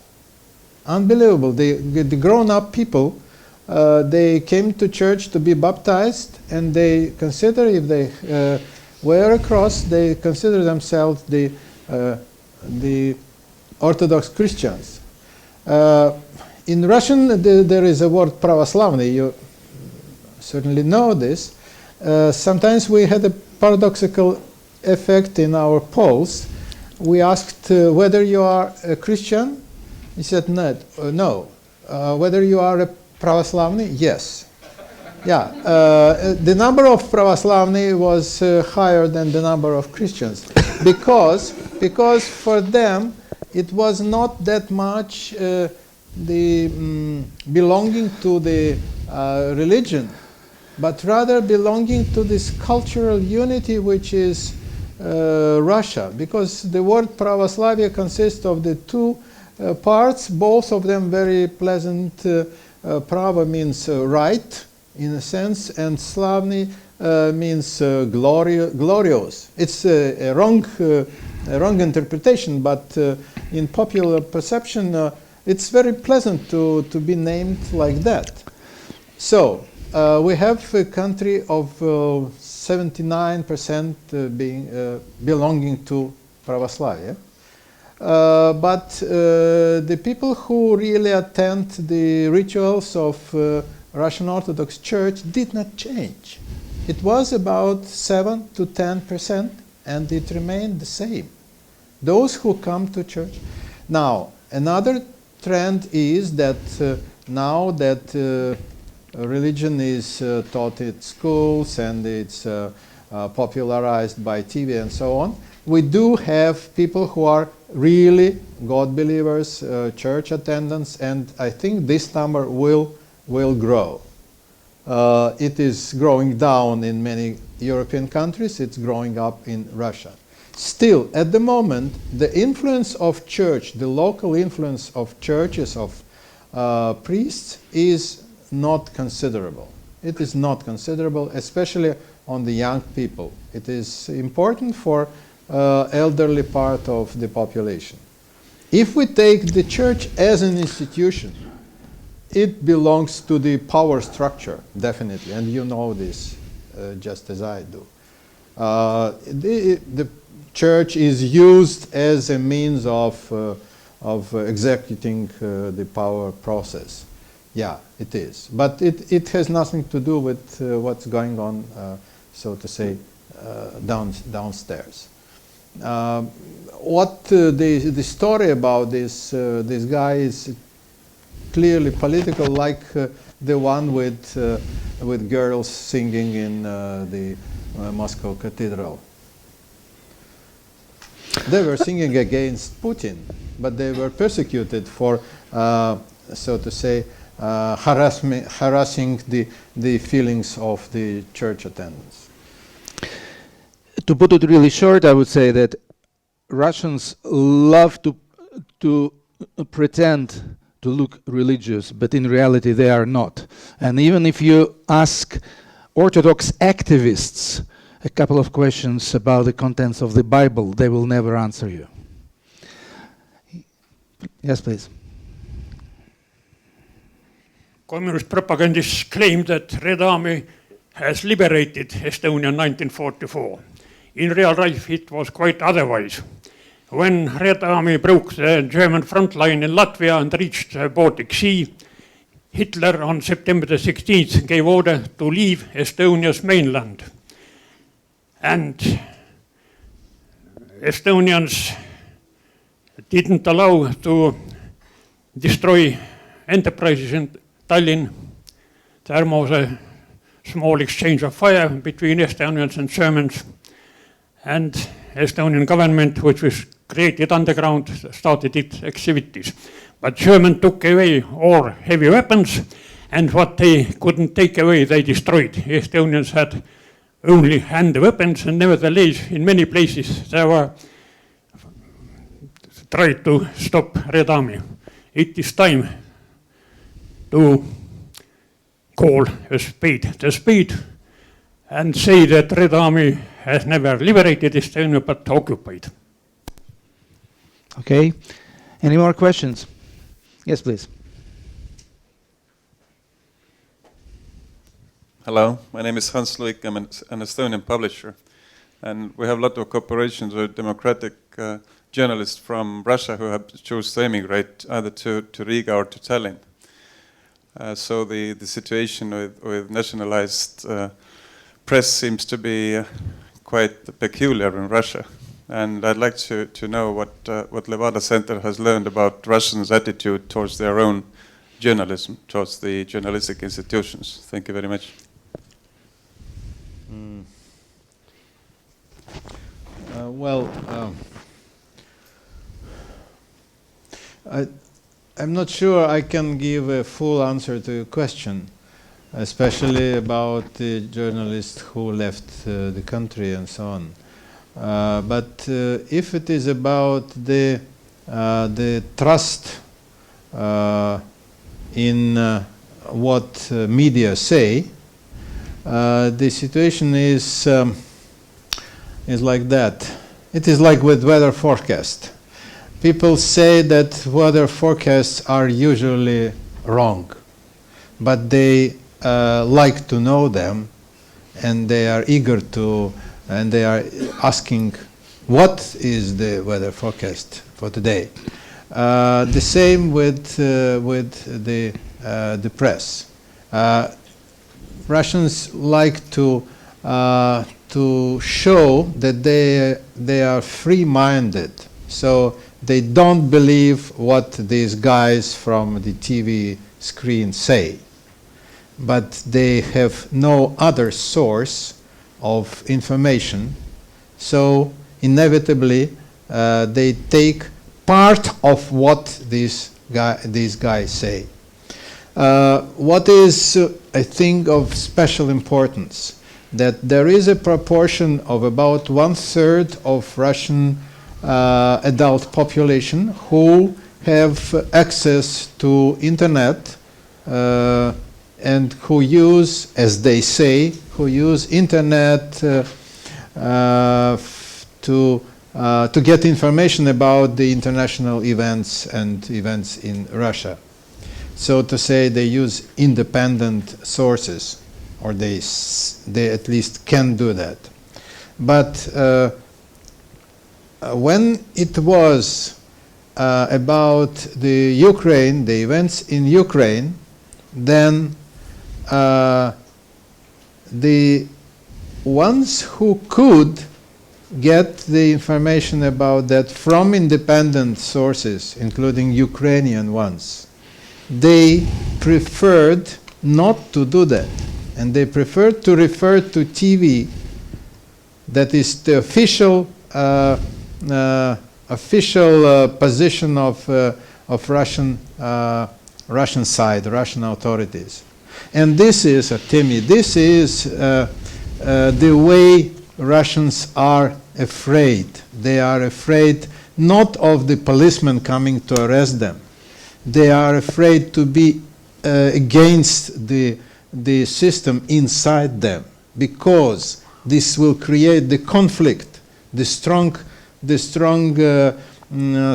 Unbelievable. The grown-up people, they came to church to be baptized, and they consider, if they wear a cross, they consider themselves the Orthodox Christians. In Russian, there is a word pravoslavny. You certainly know this. Sometimes we had a paradoxical effect in our polls. We asked whether you are a Christian. He said no. Whether you are a pravoslavny, yes. Yeah, the number of pravoslavny was higher than the number of Christians because for them it was not that much the belonging to the religion, but rather belonging to this cultural unity which is Russia, because the word pravoslavia consists of the two parts, both of them very pleasant. Prava means right, in a sense, and slavny means glorious. It's a wrong interpretation, but in popular perception, it's very pleasant to be named like that. So we have a country of 79% belonging to Pravoslavia. But the people who really attend the rituals of Russian Orthodox Church did not change. It was about 7 to 10%, and it remained the same. Those who come to church. Now, another trend is that now that religion is taught in schools and it's popularized by TV and so on, we do have people who are really God believers, church attendants, and I think this number will grow. It is growing down in many European countries, it's growing up in Russia. Still, at the moment, the influence of church, the local influence of churches, of priests, is not considerable. It is not considerable, especially on the young people. It is important for elderly part of the population. If we take the church as an institution, it belongs to the power structure, definitely, and you know this just as I do. The church is used as a means of executing the power process. Yeah, it is. But it has nothing to do with what's going on, so to say, downstairs. What the story about this guy is clearly political, like the one with girls singing in the Moscow Cathedral. They were singing against Putin, but they were persecuted for, so to say, harassing the feelings of the church attendants. to put it really short, I would say that Russians love to pretend to look religious, but in reality they are not. And even if you ask Orthodox activists a couple of questions about the contents of the Bible, they will never answer you. Yes, please. Communist propagandists claim that Red Army has liberated Estonia in 1944. In real life, it was quite otherwise. When Red Army broke the German front line in Latvia and reached the Baltic Sea, Hitler on September the 16th gave order to leave Estonia's mainland. And Estonians didn't allow to destroy enterprises in Tallinn. There was a small exchange of fire between Estonians and Germans. And Estonian government, which was created underground, started its activities. But Germans took away all heavy weapons, and what they couldn't take away, they destroyed. Estonians had only hand weapons, and nevertheless, in many places, they were tried to stop Red Army. It is time to call a spade, and say that Red Army has never liberated Estonia, but occupied. Okay. Any more questions? Yes, please. Hello, my name is Hans Luik. I'm an Estonian publisher, and we have a lot of cooperations with democratic journalists from Russia who have chosen to emigrate either to Riga or to Tallinn. So the situation with nationalized press seems to be quite peculiar in Russia. And I'd like to know what Levada Center has learned about Russians' attitude towards their own journalism, towards the journalistic institutions. Thank you very much. I'm not sure I can give a full answer to your question, especially about the journalists who left the country and so on. But if it is about the trust in what media say, the situation is like that. It is like with weather forecast. People say that weather forecasts are usually wrong, but they like to know them, and they are eager to, and they are asking, what is the weather forecast for today? The same with the press. Russians like to show that they are free-minded, so they don't believe what these guys from the TV screen say, but they have no other source of information, so inevitably they take part of what these guys say. What is, I think, of special importance, that there is a proportion of about 1/3 of Russian adult population who have access to internet and who use, as they say, who use internet to get information about the international events and events in Russia. So to say, they use independent sources, or they at least can do that. But when it was about the Ukraine, the events in Ukraine, then the ones who could get the information about that from independent sources, including Ukrainian ones, they preferred not to do that. And they preferred to refer to TV, that is the official position of Russian side, Russian authorities. And this is, Timi, this is the way Russians are afraid. They are afraid not of the policeman coming to arrest them. They are afraid to be against the system inside them, because this will create the conflict, the strong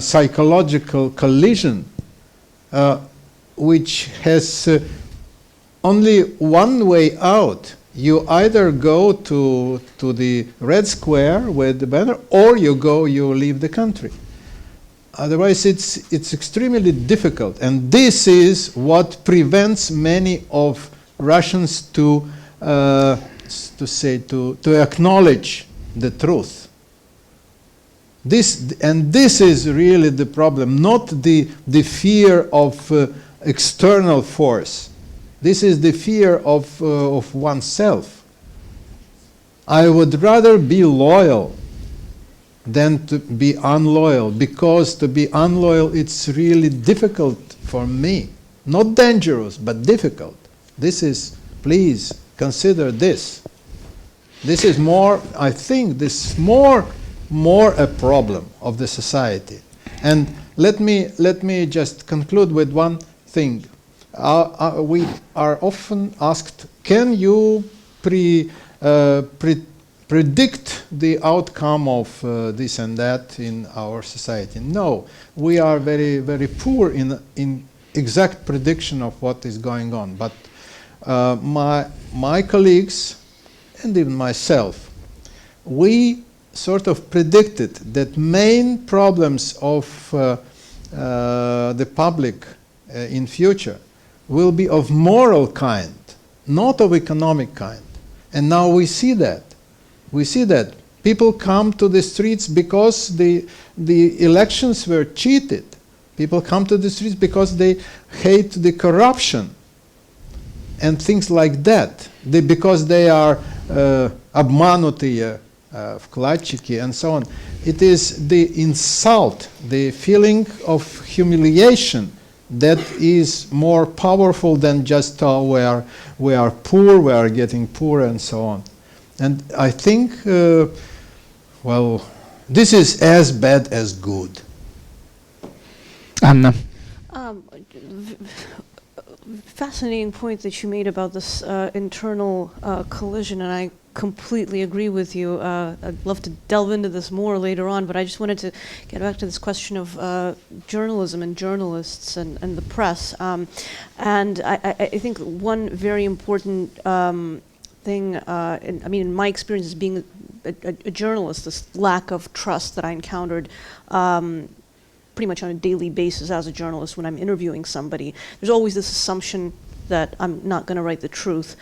psychological collision, which has only one way out. You either go to the Red Square with the banner, or you leave the country. Otherwise, it's extremely difficult, and this is what prevents many of Russians to acknowledge the truth. This is really the problem, not the fear of external force. This is the fear of oneself. I would rather be loyal than to be unloyal, because to be unloyal, it's really difficult for me. Not dangerous, but difficult. This is, please consider this. This is more, I think, this is more a problem of the society. And let me just conclude with one thing. We are often asked, can you predict the outcome of this and that in our society? No, we are very, very poor in exact prediction of what is going on. But my colleagues and even myself, we sort of predicted that main problems of the public in future will be of moral kind, not of economic kind. And now we see that. We see that people come to the streets because the elections were cheated. People come to the streets because they hate the corruption and things like that. Because they are обманутые, вкладчики, and so on. It is the insult, the feeling of humiliation, that is more powerful than just we are poor, we are getting poorer, and so on. And I think, well, this is as bad as good. Anna. Fascinating point that you made about this internal collision, and I completely agree with you. I'd love to delve into this more later on, but I just wanted to get back to this question of journalism and journalists and the press. And I think one very important thing, in my experience as being a journalist, this lack of trust that I encountered pretty much on a daily basis as a journalist when I'm interviewing somebody. There's always this assumption that I'm not going to write the truth.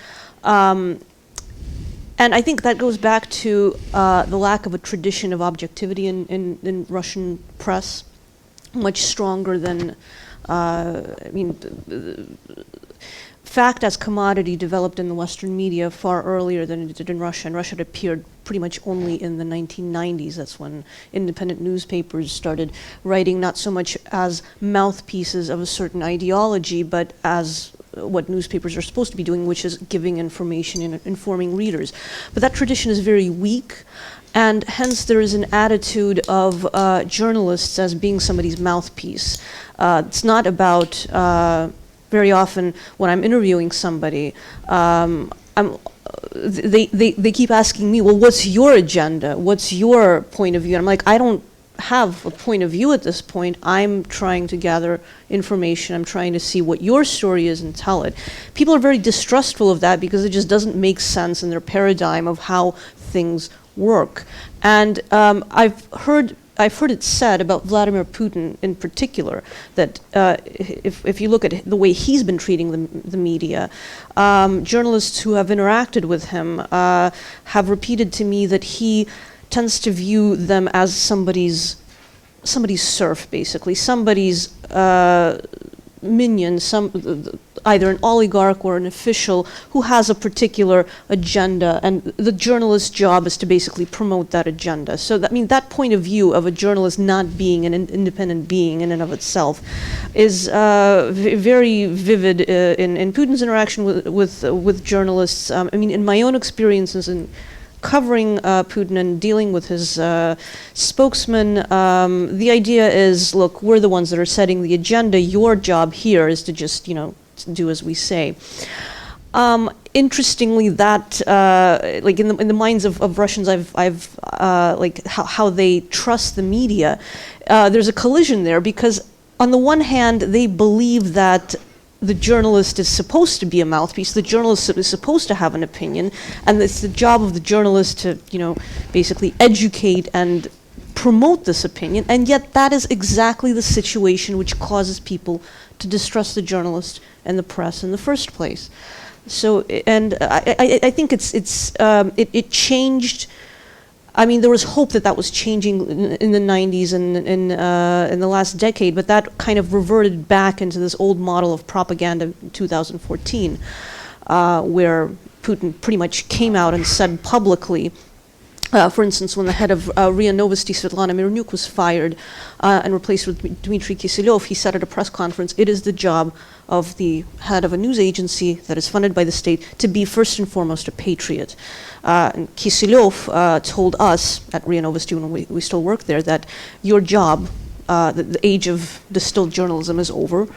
And I think that goes back to the lack of a tradition of objectivity in Russian press, much stronger than, fact as commodity developed in the Western media far earlier than it did in Russia, and Russia had appeared pretty much only in the 1990s. That's when independent newspapers started writing not so much as mouthpieces of a certain ideology, but as what newspapers are supposed to be doing, which is giving information and informing readers. But that tradition is very weak, and hence there is an attitude of journalists as being somebody's mouthpiece. It's not about, very often when I'm interviewing somebody, they keep asking me, well, what's your agenda? What's your point of view? And I'm like, I don't have a point of view at this point. I'm trying to gather information. I'm trying to see what your story is and tell it. People are very distrustful of that because it just doesn't make sense in their paradigm of how things work. And I've heard it said about Vladimir Putin in particular that if you look at the way he's been treating the media, journalists who have interacted with him have repeated to me that he tends to view them as somebody's serf, basically, somebody's minion, either an oligarch or an official who has a particular agenda, and the journalist's job is to basically promote that agenda. So that point of view of a journalist not being an independent being in and of itself is very vivid in Putin's interaction with journalists. In my own experiences in covering Putin and dealing with his spokesman, the idea is, look, we're the ones that are setting the agenda. Your job here is to just, to do as we say. Interestingly, that like in the minds of Russians, I've like how they trust the media. There's a collision there because on the one hand, they believe that the journalist is supposed to be a mouthpiece. The journalist is supposed to have an opinion, and it's the job of the journalist to, basically educate and promote this opinion. And yet, that is exactly the situation which causes people to distrust the journalist and the press in the first place. So, and I think it changed. I mean, there was hope that was changing in the 90s and in the last decade, but that kind of reverted back into this old model of propaganda in 2014, where Putin pretty much came out and said publicly, for instance, when the head of RIA Novosti, Svetlana Mirnyuk, was fired and replaced with Dmitry Kiselyov, he said at a press conference, it is the job of the head of a news agency that is funded by the state to be first and foremost a patriot. And Kiselyov told us at RIA Novosti when we still work there that your job, the age of distilled journalism is over.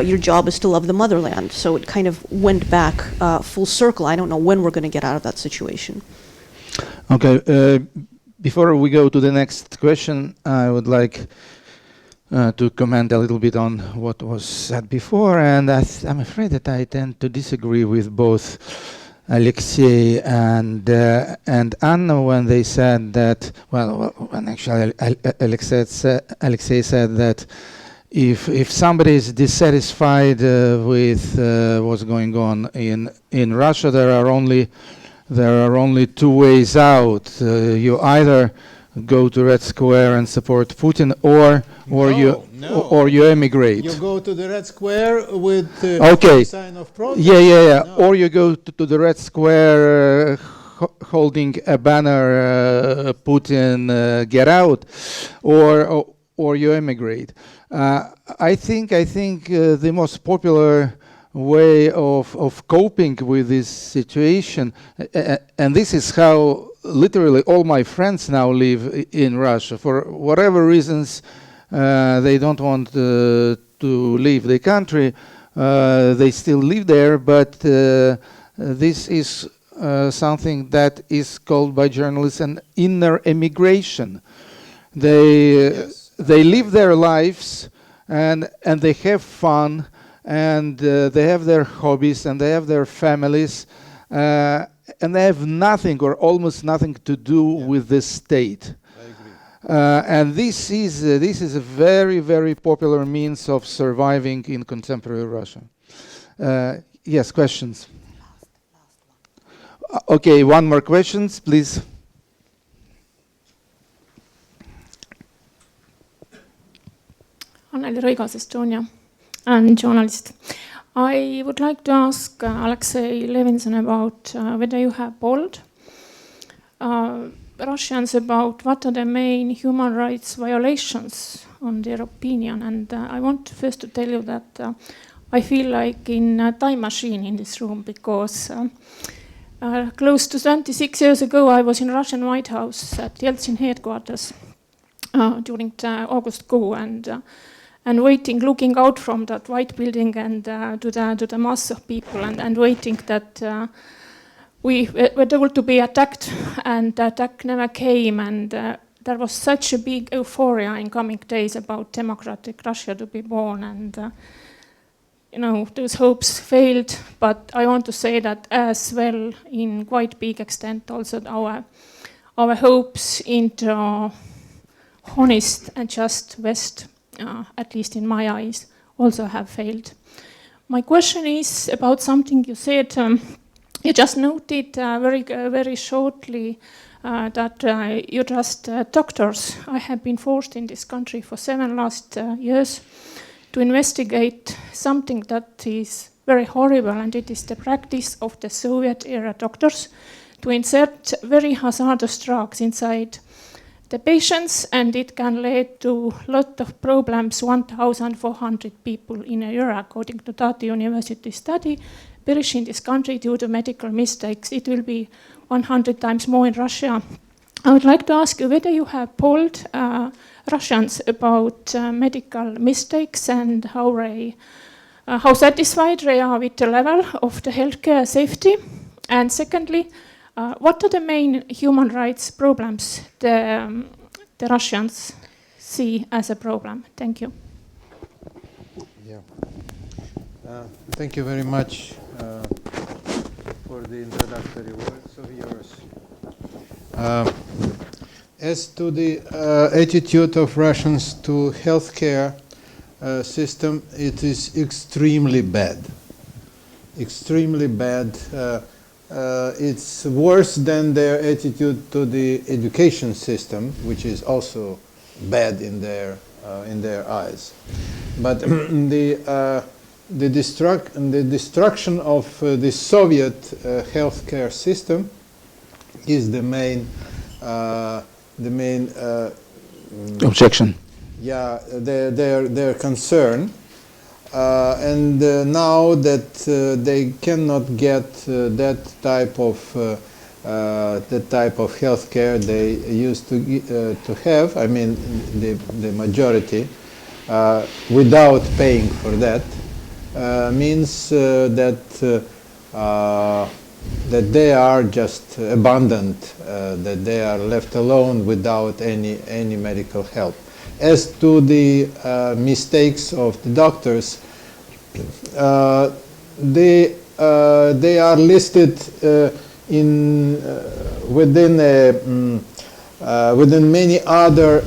Your job is to love the motherland. So it kind of went back full circle. I don't know when we're going to get out of that situation. Okay, before we go to the next question, I would like to comment a little bit on what was said before, and I'm afraid that I tend to disagree with both Alexei and Anna when they said that, when actually Alexei said that if somebody is dissatisfied with what's going on in Russia, there are only two ways out. You either go to Red Square and support Putin, or you emigrate. You go to the Red Square with sign of protest. Yeah. No. Or you go to the Red Square holding a banner, Putin, get out, or you emigrate. I think the most popular way of coping with this situation, and this is how literally all my friends now live in Russia. For whatever reasons, they don't want to leave the country. They still live there, but this is something that is called by journalists an inner emigration. They live their lives and they have fun, and they have their hobbies, and they have their families, and they have nothing or almost nothing to do with the state. I agree. And this is a very, very popular means of surviving in contemporary Russia. Yes, questions? Okay, one more questions, please. Anneli Rõigas, Estonia. I'm a journalist. I would like to ask Alexei Levinson about whether you have polled Russians about what are the main human rights violations on their opinion. And I want first to tell you that I feel like in a time machine in this room, because close to 26 years ago I was in Russian White House at Yeltsin headquarters during the August coup, and waiting, looking out from that white building and to the mass of people, and waiting that we were told to be attacked, and the attack never came, and there was such a big euphoria in coming days about democratic Russia to be born, and those hopes failed. But I want to say that as well, in quite big extent, also our hopes into honest and just West, at least in my eyes, also have failed. My question is about something you said. You just noted very shortly that you're just doctors. I have been forced in this country for 7 last years to investigate something that is very horrible, and it is the practice of the Soviet-era doctors to insert very hazardous drugs inside the patients, and it can lead to a lot of problems. 1,400 people in a year, according to Tartu University study, perish in this country due to medical mistakes. It will be 100 times more in Russia. I would like to ask you whether you have polled Russians about medical mistakes and how satisfied they are with the level of the healthcare safety. And secondly, what are the main human rights problems the Russians see as a problem? Thank you. Yeah. Thank you very much for the introductory words of yours. As to the attitude of Russians to healthcare system, it is extremely bad. Extremely bad. It's worse than their attitude to the education system, which is also bad in their eyes. But the destruction of the Soviet healthcare system is the main objection. Yeah, their concern. And now that they cannot get that type of healthcare they used to have, I mean the majority, without paying for that, means that they are just abandoned, that they are left alone without any medical help. As to the mistakes of the doctors, they are listed within many other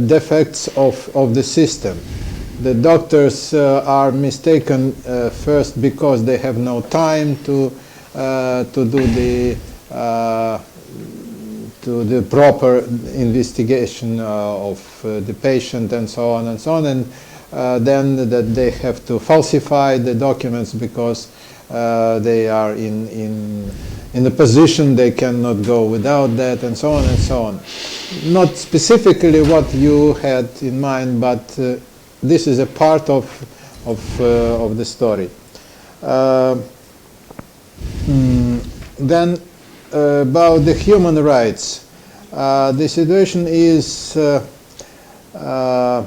defects of the system. The doctors are mistaken first because they have no time to do the proper investigation of the patient and so on, and then that they have to falsify the documents because they are in a position they cannot go without that, and so on and so on. Not specifically what you had in mind, but this is a part of the story. Then about the human rights, the situation is, I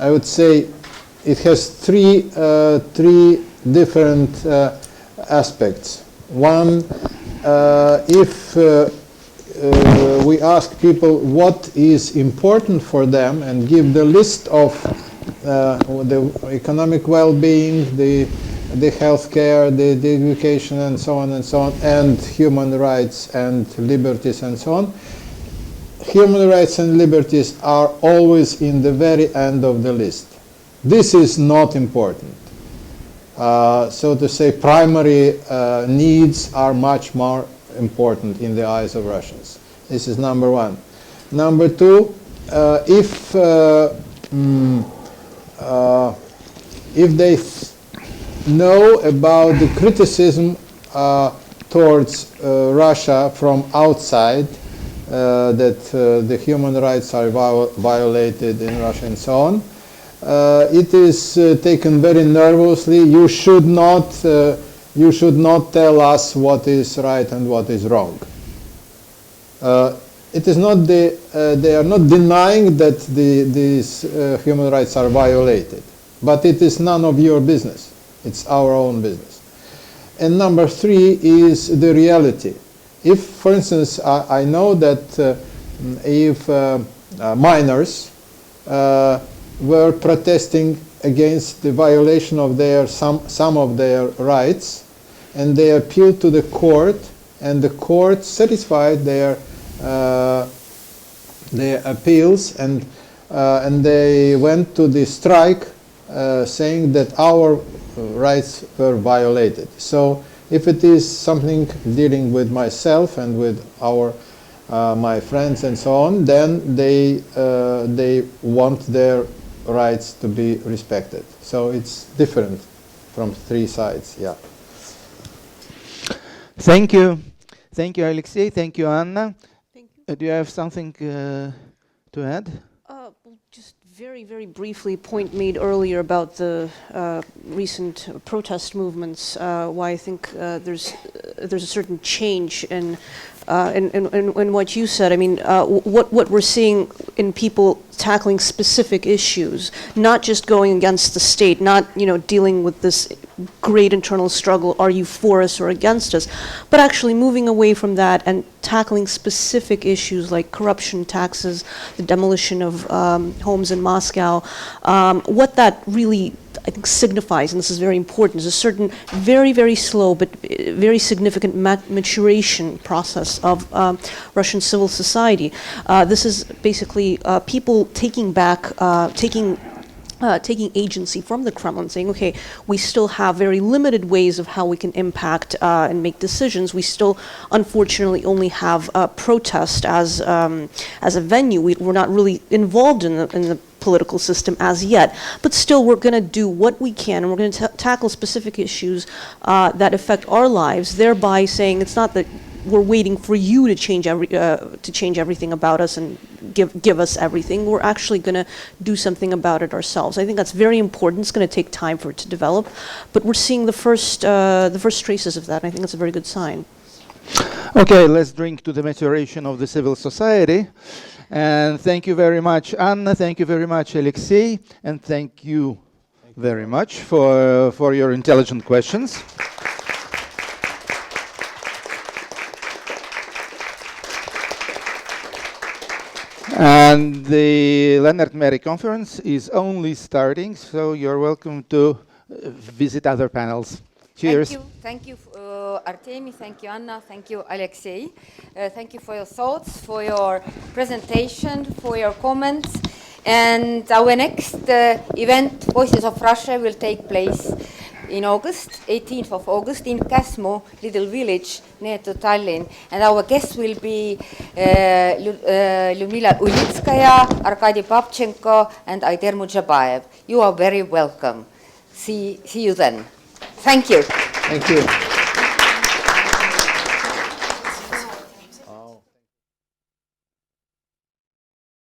would say, it has three different aspects. One, if we ask people what is important for them and give the list of the economic well-being, the healthcare, the education, and so on, and human rights and liberties and so on, human rights and liberties are always in the very end of the list. This is not important. So to say, primary needs are much more important in the eyes of Russians. This is number one. Number two, if they know about the criticism towards Russia from outside, that the human rights are violated in Russia and so on, it is taken very nervously. You should not tell us what is right and what is wrong. It is not they are not denying that these human rights are violated, but it is none of your business. It's our own business. And number three is the reality. If, for instance, I know that if miners were protesting against the violation of some of their rights, and they appealed to the court, and the court satisfied their appeals, and they went to the strike, saying that our rights were violated. So if it is something dealing with myself and with my friends and so on, then they want their rights to be respected. So it's different from three sides. Yeah. Thank you, Alexei. Thank you, Anna. Thank you. Do you have something to add? Well, just very, very briefly, point made earlier about the recent protest movements, why I think there's a certain change in what you said. I mean, what we're seeing in people tackling specific issues, not just going against the state, not dealing with this great internal struggle, are you for us or against us, but actually moving away from that and tackling specific issues like corruption, taxes, the demolition of homes in Moscow. What that really, I think, signifies, and this is very important, is a certain very, very slow but very significant maturation process of Russian civil society. This is basically people taking back, taking agency from the Kremlin, saying, okay, we still have very limited ways of how we can impact and make decisions. We still, unfortunately, only have protest as a venue. We're not really involved in the political system as yet, but still we're going to do what we can, and we're going to tackle specific issues that affect our lives, thereby saying it's not that we're waiting for you to change everything about us and give us everything. We're actually going to do something about it ourselves. I think that's very important. It's going to take time for it to develop, but we're seeing the first traces of that, and I think that's a very good sign. Okay, let's drink to the maturation of the civil society. And thank you very much, Anna. Thank you very much, Alexei. And thank you very much for your intelligent questions. And the Lennart Meri conference is only starting, so you're welcome to visit other panels. Cheers. Thank you, Artemi, thank you, Anna, thank you, Alexei. Thank you for your thoughts, for your presentation, for your comments. And our next event, Voices of Russia, will take place in August, 18th of August, in Kasmo, little village near to Tallinn. And our guests will be Lyudmila Ulitskaya, Arkady Babchenko, and Aider Mudjabayev. You are very welcome. See you then. Thank you. Thank you.